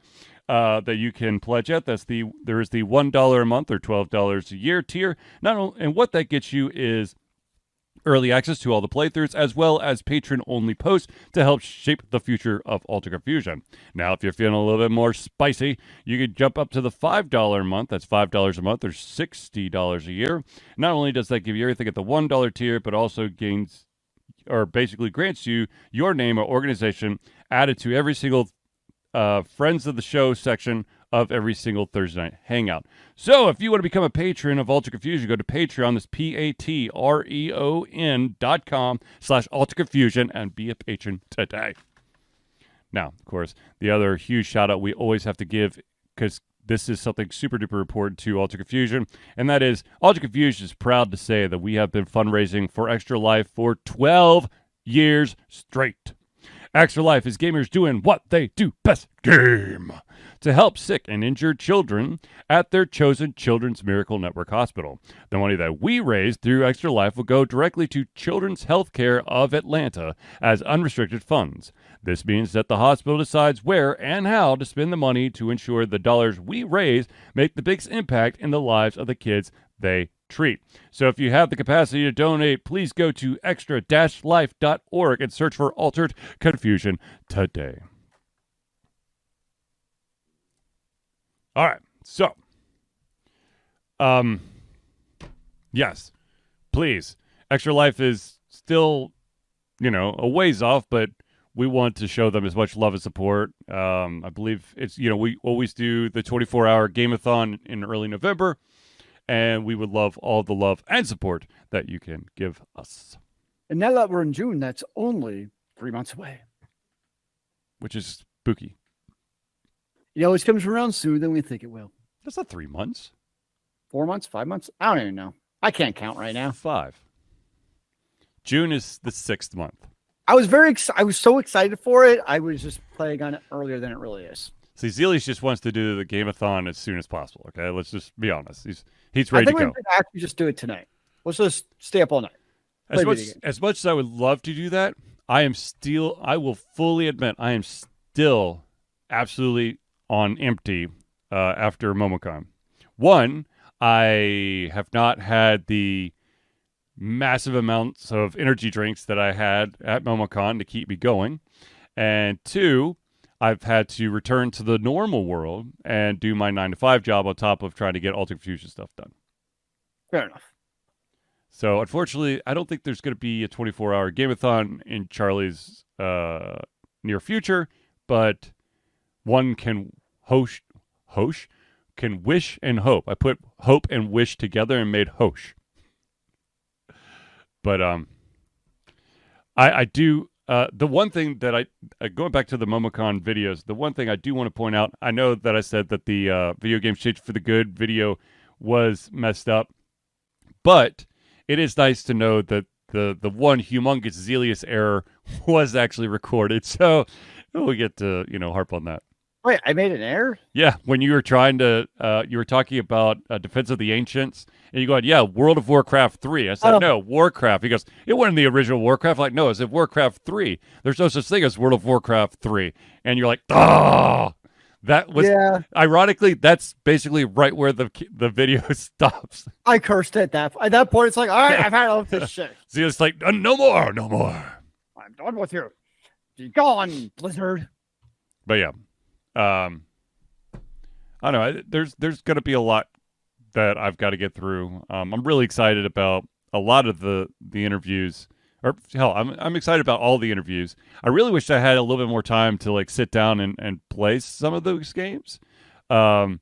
That you can pledge at. There is the $1 a month or $12 a year tier. And what that gets you is early access to all the playthroughs, as well as patron-only posts to help shape the future of Ultra Fusion. Now, if you're feeling a little bit more spicy, you could jump up to the $5 a month. That's $5 a month or $60 a year. Not only does that give you everything at the $1 tier, but also gains, or basically grants you, your name or organization added to every single friends of the show section of every single Thursday night hangout. So if you want to become a patron of Ultra Confusion, go to Patreon, that's patreon.com/Ultra Confusion, and be a patron today. Now, of course, the other huge shout out we always have to give, because this is something super duper important to Ultra Confusion, and that is Ultra Confusion is proud to say that we have been fundraising for Extra Life for 12 years straight. Extra Life is gamers doing what they do best, game, to help sick and injured children at their chosen Children's Miracle Network hospital. The money that we raise through Extra Life will go directly to Children's Healthcare of Atlanta as unrestricted funds. This means that the hospital decides where and how to spend the money to ensure the dollars we raise make the biggest impact in the lives of the kids they treat. So if you have the capacity to donate, please go to extra-life.org and search for Altered Confusion today. All right, so, yes, please. Extra Life is still, a ways off, but we want to show them as much love and support. I believe it's, we always do the 24-hour Game-a-thon in early November, and we would love all the love and support that you can give us. And now that we're in June, that's only 3 months away. Which is spooky. It always comes around sooner than we think it will. That's not 3 months. 4 months? 5 months? I don't even know. I can't count right now. 5. June is the 6th month. I was I was so excited for it. I was just playing on it earlier than it really is. See, Zealeus just wants to do the game-a-thon as soon as possible. Okay, let's just be honest. He's I ready think to we go. could actually just do it tonight. Let's just stay up all night. Play As much video games. as much as I would love to do that, I will fully admit I am still absolutely on empty after MomoCon. One, I have not had the massive amounts of energy drinks that I had at MomoCon to keep me going. And two, I've had to return to the normal world and do my 9 to 5 job on top of trying to get Altered Fusion stuff done. Fair enough. So unfortunately, I don't think there's going to be a 24-hour game-a-thon in Charlie's near future, but one can can wish and hope. I put hope and wish together and made Hosh. But I do the one thing that I going back to the MomoCon videos, the one thing I do want to point out, I know that I said that the video games changed for the good video was messed up, but it is nice to know that the one humongous Zealeus error was actually recorded. So we get to, harp on that. Wait, I made an error? Yeah, when you were trying to, you were talking about Defense of the Ancients, and you go, yeah, World of Warcraft 3. I said, no, Warcraft. He goes, it wasn't the original Warcraft. Like, no, it's Warcraft 3. There's no such thing as World of Warcraft 3. And you're like, oh, that was, ironically, that's basically right where the video stops. I cursed at that point. It's like, all right, I've had enough of this shit. So it's like, no more. I'm done with you. Be gone, Blizzard. But yeah. I don't know. There's going to be a lot that I've got to get through. I'm really excited about a lot of the interviews. Or hell, I'm excited about all the interviews. I really wish I had a little bit more time to like sit down and play some of those games. But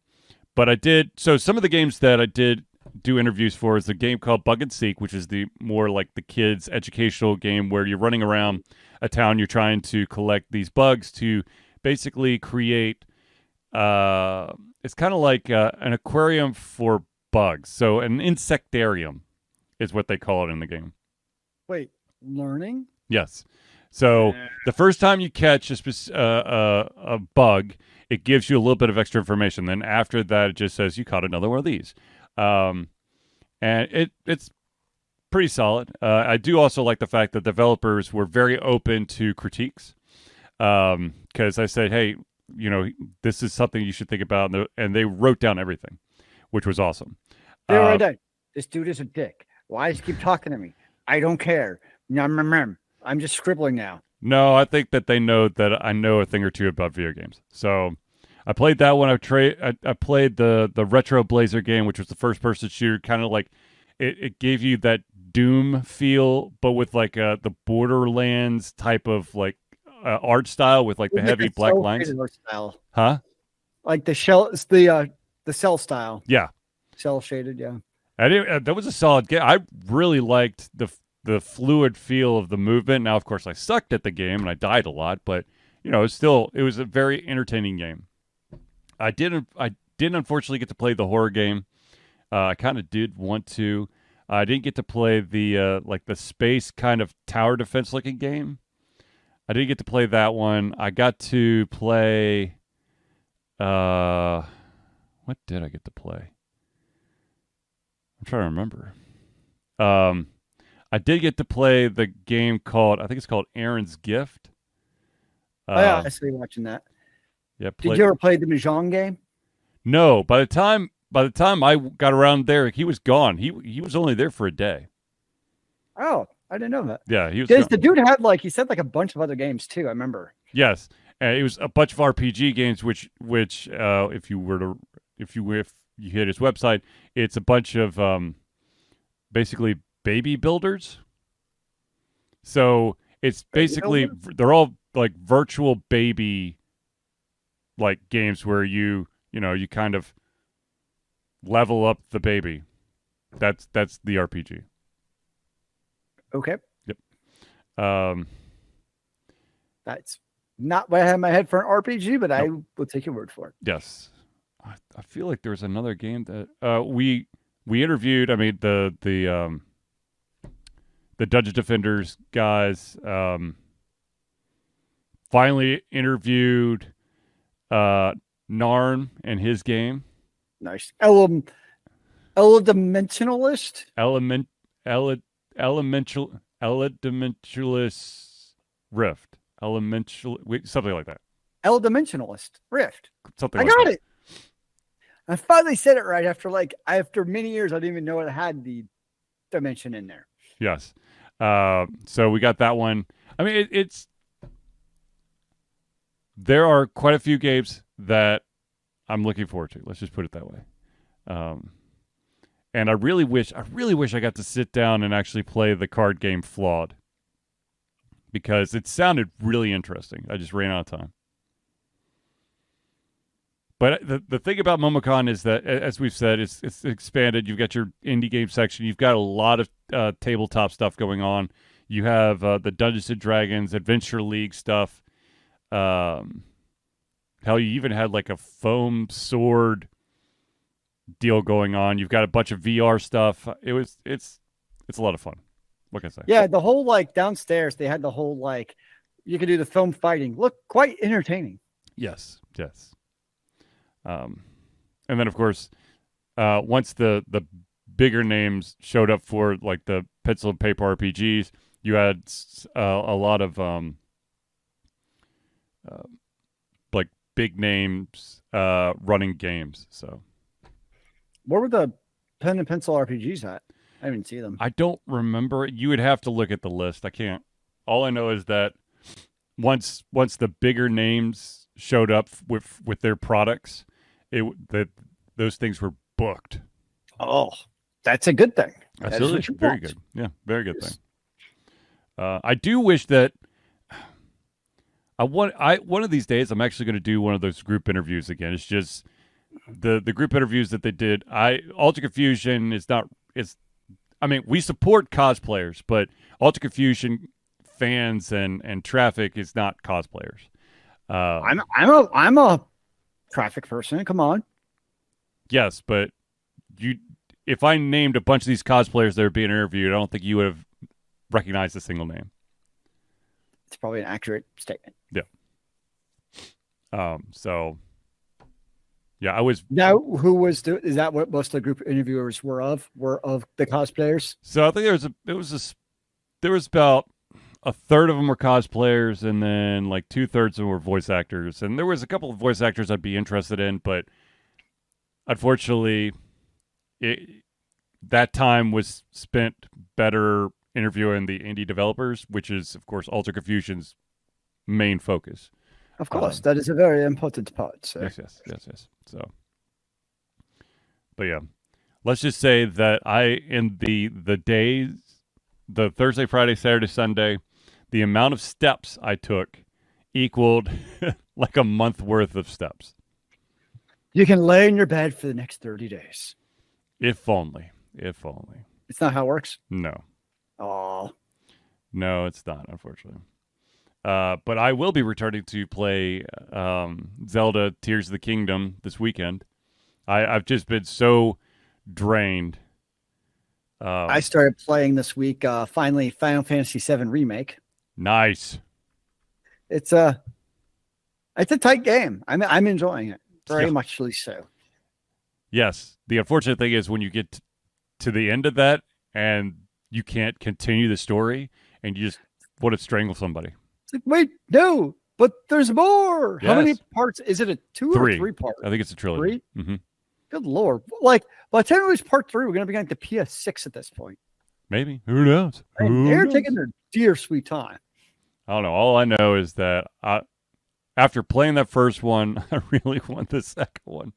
I did. So some of the games that I did do interviews for is a game called Bug and Seek, which is the more like the kids' educational game where you're running around a town, you're trying to collect these bugs to basically create it's kind of like an aquarium for bugs. So an insectarium is what they call it in the game. Wait, learning? Yes. So the first time you catch a bug, it gives you a little bit of extra information. Then after that, it just says you caught another one of these. And it's pretty solid. I do also like the fact that developers were very open to critiques. Because I said, hey, this is something you should think about, and they wrote down everything, which was awesome. They were right. This dude is a dick. Why does he keep talking to me? I don't care. I'm just scribbling now. No, I think that they know that I know a thing or two about video games. So I played that one. I played the Retro Blazer game, which was the first-person shooter, kind of like it gave you that Doom feel, but with like the Borderlands type of like art style with like the heavy black lines. Style. Huh? Like the shell, it's the cell style. Yeah. Cell shaded, yeah. That was a solid game. I really liked the fluid feel of the movement. Now, of course, I sucked at the game and I died a lot, but it was a very entertaining game. I didn't unfortunately get to play the horror game. I kind of did want to. I didn't get to play the like the space kind of tower defense looking game. I didn't get to play that one. I got to play. What did I get to play? I'm trying to remember. I did get to play the game I think it's called Aaron's Gift. Yeah, I see you watching that. Yeah. Did you ever play the Mahjong game? No. By the time I got around there, he was gone. He was only there for a day. Oh, I didn't know that. Yeah, he was. Because the dude had he said a bunch of other games too. I remember. Yes, it was a bunch of RPG games. Which if you hit his website, it's a bunch of basically baby builders. So it's basically they're all like virtual baby like games where you kind of level up the baby. That's the RPG. Okay. Yep. That's not what I had in my head for an RPG, but I will take your word for it. Yes. I feel like there was another game that we interviewed. I mean the Dungeon Defenders guys finally interviewed Narn and his game. Nice. Elementalist? Elementalist Rift. Something like that. Eledimensionalist Rift. Something I like got that. it. I finally said it right after many years. I didn't even know it had the dimension in there. Yes. So we got that one. I mean, there are quite a few games that I'm looking forward to. Let's just put it that way. And I really wish I got to sit down and actually play the card game Flawed, because it sounded really interesting. I just ran out of time. But the thing about MomoCon is that, as we've said, it's expanded. You've got your indie game section. You've got a lot of tabletop stuff going on. You have the Dungeons and Dragons, Adventure League stuff. Hell, you even had like a foam sword deal going on. You've got a bunch of VR stuff. It's a lot of fun. What can I say? Yeah, the whole downstairs, they had the whole you could do the film fighting. Look, quite entertaining. Yes. And then of course, once the bigger names showed up for like the pencil and paper RPGs, you had a lot of like big names running games. So, where were the pen and pencil RPGs at? I didn't see them. I don't remember. You would have to look at the list. I can't. All I know is that once the bigger names showed up with their products, those things were booked. Oh, that's a good thing. Absolutely, very good. Yeah, very good thing. I do wish that one of these days I'm actually going to do one of those group interviews again. It's just the group interviews that they did. Ultra Confusion is not. I mean, we support cosplayers, but Ultra Confusion fans and traffic is not cosplayers. I'm a traffic person. Come on. Yes, but if I named a bunch of these cosplayers that are being interviewed, I don't think you would have recognized a single name. It's probably an accurate statement. Yeah. So. Yeah, I was. Now, is that what most of the group interviewers were of the cosplayers? So I think there was about a third of them were cosplayers, and then like 2/3 of them were voice actors, and there was a couple of voice actors I'd be interested in, but unfortunately, that time was spent better interviewing the indie developers, which is of course Ultra Confusion's main focus. Of course, that is a very important part. So. Yes. So, but yeah, let's just say that in the days, the Thursday, Friday, Saturday, Sunday, the amount of steps I took equaled like a month worth of steps. You can lay in your bed for the next 30 days. If only. It's not how it works? No. Oh. No, it's not, unfortunately. But I will be returning to play Zelda Tears of the Kingdom this weekend. I've just been so drained. I started playing this week, finally, Final Fantasy VII Remake. Nice. It's a tight game. I'm enjoying it very muchly so. Yes. The unfortunate thing is when you get to the end of that and you can't continue the story and you just want to strangle somebody. It's like, wait, no, but there's more. Yes. How many parts? Is it a 2 or 3 part? I think it's a trilogy. 3? Mm-hmm. Good Lord. Like, by the time it was part 3, we're going to be getting to PS6 at this point. Maybe. Who knows? They're taking their dear sweet time. I don't know. All I know is that after playing that first one, I really want the second one.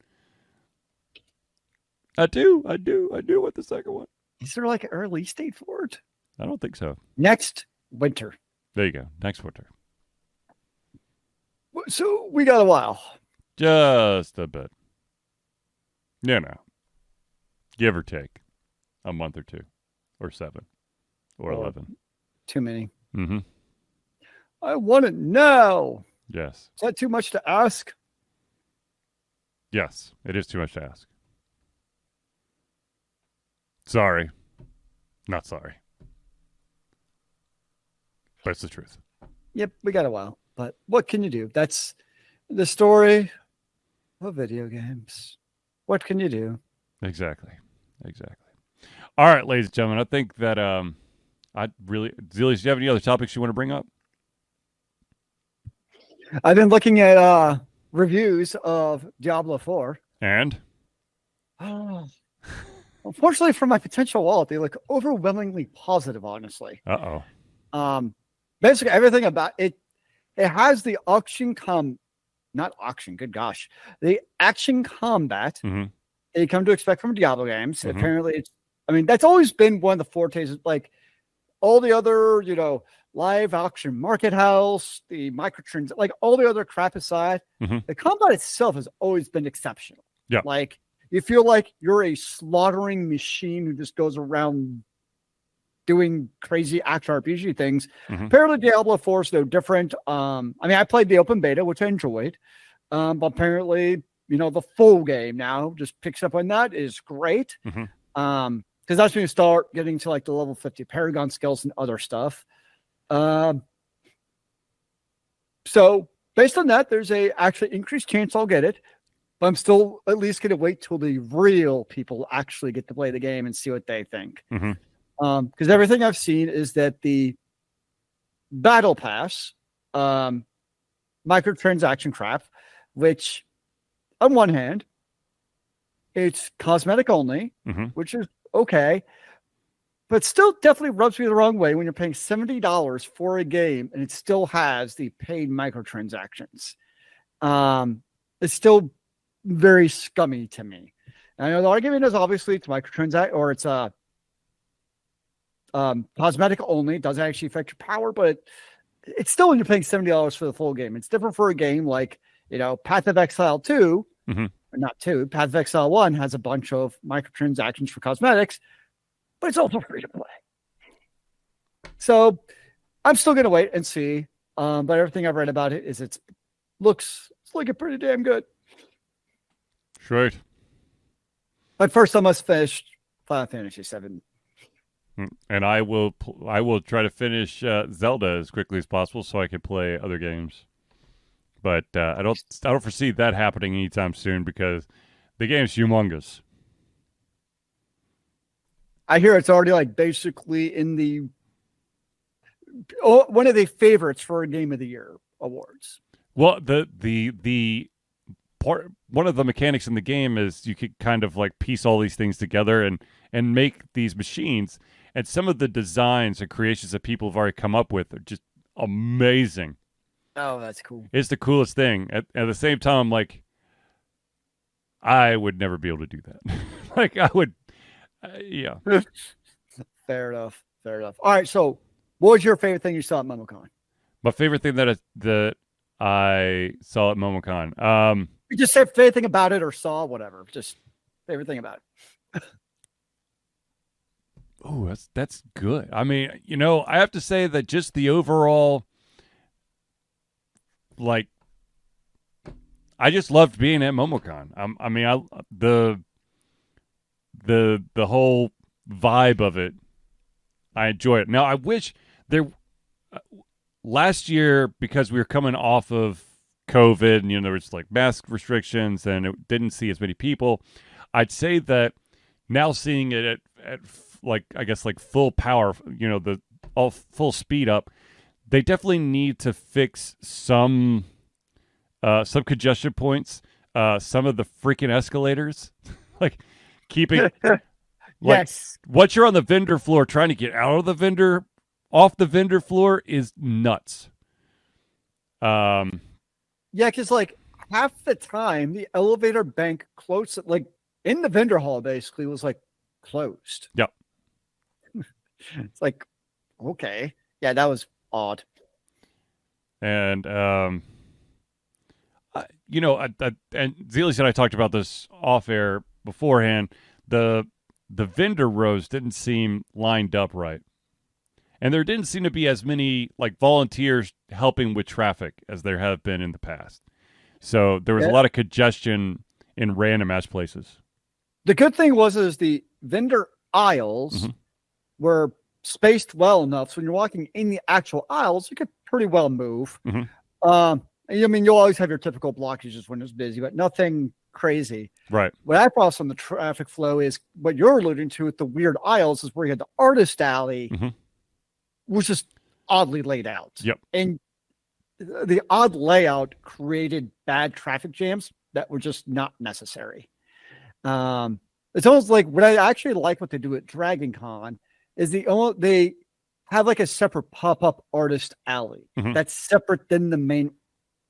I do want the second one. Is there like an release date for it? I don't think so. Next winter. There you go. Next winter. So we got a while. Just a bit. Give or take a month or 2 or 7 or 11. Too many. Mm-hmm. I want it now. Yes. Is that too much to ask? Yes, it is too much to ask. Sorry. Not sorry. But it's the truth. Yep, we got a while. But what can you do? That's the story. Oh, video games. What can you do? Exactly. All right, ladies and gentlemen, I think that Zealeus, do you have any other topics you want to bring up? I've been looking at reviews of Diablo 4. And Unfortunately, for my potential wallet, they look overwhelmingly positive, honestly. Basically, everything about it, it has the the action combat that you come to expect from Diablo games. Apparently, that's always been one of the fortes, like all the other, live auction market house, the microtrans, like all the other crap aside, the combat itself has always been exceptional. Yeah. Like, you feel like you're a slaughtering machine who just goes around doing crazy action RPG things. Apparently, Diablo 4 is no different. I played the open beta, which I enjoyed. But apparently, the full game now just picks up on that is great. Because that's when you start getting to like the level 50 Paragon skills and other stuff. So based on that, there's a actually increased chance I'll get it. But I'm still at least going to wait till the real people actually get to play the game and see what they think. Because everything I've seen is that the battle pass, microtransaction crap, which on one hand, it's cosmetic only, which is okay, but still definitely rubs me the wrong way when you're paying $70 for a game and it still has the paid microtransactions. It's still very scummy to me. And I know the argument is obviously it's microtransact or it's cosmetic only. It doesn't actually affect your power, but it's still when you're paying $70 for the full game. It's different for a game like, Path of Exile 2, or not 2, Path of Exile 1 has a bunch of microtransactions for cosmetics, but it's also free to play. So I'm still going to wait and see. But everything I've read about it is it's looking pretty damn good. Sure. But first, I must finish Final Fantasy VII. And I will try to finish Zelda as quickly as possible so I can play other games. But I don't foresee that happening anytime soon because the game's humongous. I hear it's already like basically in one of the favorites for a Game of the Year awards. Well, the part, one of the mechanics in the game is you could kind of like piece all these things together and make these machines. And some of the designs and creations that people have already come up with are just amazing. Oh, that's cool. It's the coolest thing. At the same time, like, I would never be able to do that. Like, I would, yeah. Fair enough. All right, so what was your favorite thing you saw at MomoCon? My favorite thing that I saw at MomoCon. You just said favorite thing about it or saw whatever. Just favorite thing about it. Oh, that's good. I mean, I have to say that just the overall, like, I just loved being at MomoCon. The whole vibe of it, I enjoy it. Now, I wish there last year, because we were coming off of COVID and there was like mask restrictions and it didn't see as many people. I'd say that now seeing it at like, I guess, like full power, the all full speed up, they definitely need to fix some congestion points, some of the freaking escalators, like keeping yes. Once you're on the vendor floor, trying to get out of the off the vendor floor is nuts. Yeah, because like half the time the elevator bank close, like in the vendor hall, basically was like closed. Yep. It's like, okay, yeah, that was odd. And and Zealeus and I talked about this off air beforehand. The vendor rows didn't seem lined up right. And there didn't seem to be as many like volunteers helping with traffic as there have been in the past. So there was a lot of congestion in random ass places. The good thing is the vendor aisles were spaced well enough. So when you're walking in the actual aisles, you could pretty well move. I mean, you'll always have your typical blockages when it's busy, but nothing crazy. Right. What I saw on the traffic flow is what you're alluding to with the weird aisles is where you had the artist alley, was just oddly laid out. Yep. And the odd layout created bad traffic jams that were just not necessary. It's almost like what I actually like what they do at Dragon Con is they have like a separate pop-up artist alley that's separate than the main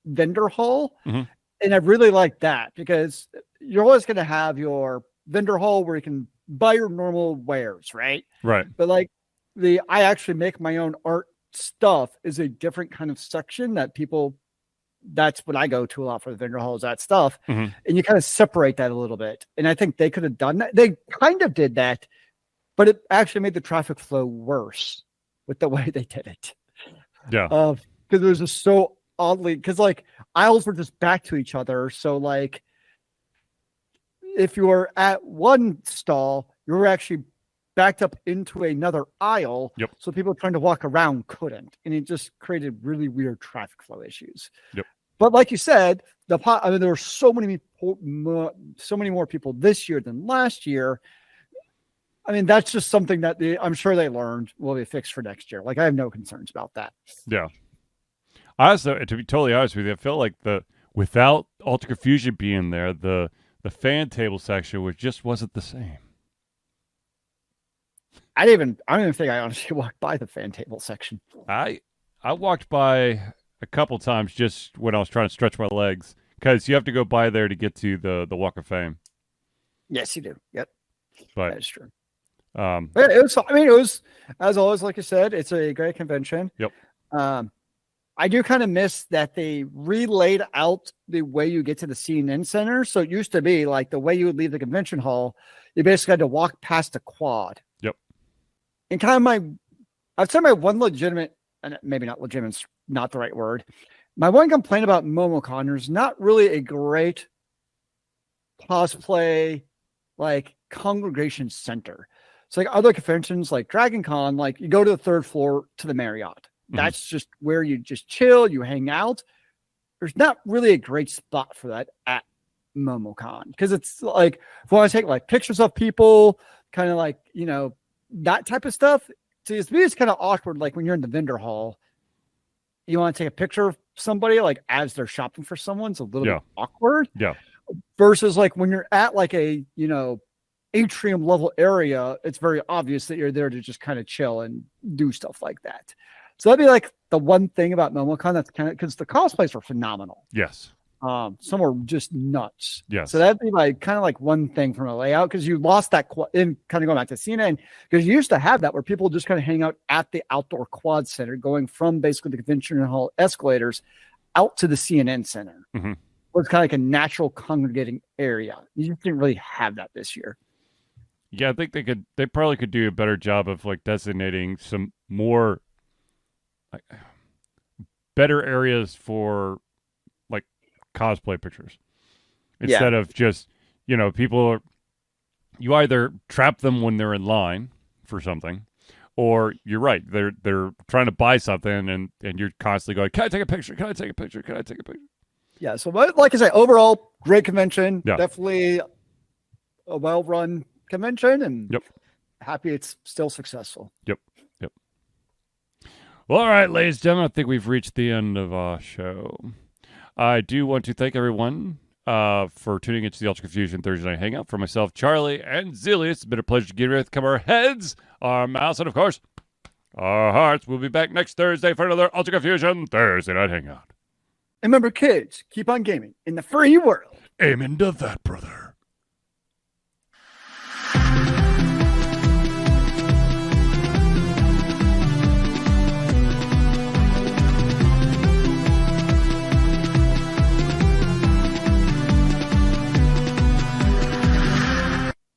vendor hall. And I really like that because you're always going to have your vendor hall where you can buy your normal wares, right? Right. But like I actually make my own art stuff is a different kind of section that's what I go to a lot for the vendor hall is that stuff. And you kind of separate that a little bit. And I think they could have done that. They kind of did that, but it actually made the traffic flow worse with the way they did it. Yeah. Because it was just so oddly, because like aisles were just back to each other. So like if you were at one stall, you were actually backed up into another aisle. Yep. So people trying to walk around couldn't. And it just created really weird traffic flow issues. Yep. But like you said, there were so many more people this year than last year. I mean, that's just something that I'm sure they learned will be fixed for next year. Like I have no concerns about that. Yeah. I also, to be totally honest with you, I feel like without Ultra Confusion being there, the fan table section wasn't the same. I don't even think I honestly walked by the fan table section. I walked by a couple times just when I was trying to stretch my legs because you have to go by there to get to the Walk of Fame. Yes, you do. Yep. But that's true. But it was as always, like I said, it's a great convention. Yep. I do kind of miss that they relayed out the way you get to the CNN Center. So it used to be like the way you would leave the convention hall, you basically had to walk past a quad. Yep. And kind of I'd say my one legitimate, and maybe not legitimate, not the right word. My one complaint about MomoCon, there's not really a great cosplay like congregation center. It's like other conventions like Dragon Con, like you go to the third floor to the Marriott. That's just where you just chill, you hang out. There's not really a great spot for that at MomoCon because it's like if I want to take like pictures of people, kind of like, that type of stuff. It's kind of awkward. Like when you're in the vendor hall, you want to take a picture of somebody like as they're shopping for someone. It's a little bit awkward. Yeah. Versus like when you're at like a, atrium level area, it's very obvious that you're there to just kind of chill and do stuff like that. So that'd be like the one thing about MomoCon that's kind of because the cosplays were phenomenal. Yes. Some were just nuts. Yes. So that'd be like kind of like one thing from a layout because you lost that in kind of going back to CNN because you used to have that where people just kind of hang out at the outdoor quad center going from basically the convention hall escalators out to the CNN Center. Mm-hmm. It was kind of like a natural congregating area. You just didn't really have that this year. Yeah, I think they probably could do a better job of like designating some more better areas for like cosplay pictures instead of just, people you either trap them when they're in line for something or you're right. They're trying to buy something and you're constantly going, can I take a picture? Can I take a picture? Can I take a picture? Yeah. So like I say, overall great convention, Yeah. Definitely a well-run convention and happy it's still successful. Yep. Well, all right, ladies and gentlemen, I think we've reached the end of our show. I do want to thank everyone for tuning into the Ultra Confusion Thursday Night Hangout. For myself, Charlie, and Zealeus, it's been a pleasure to get ready to cover our heads, our mouths, and, of course, our hearts. We'll be back next Thursday for another Ultra Confusion Thursday Night Hangout. And remember, kids, keep on gaming in the free world. Amen to that, brother.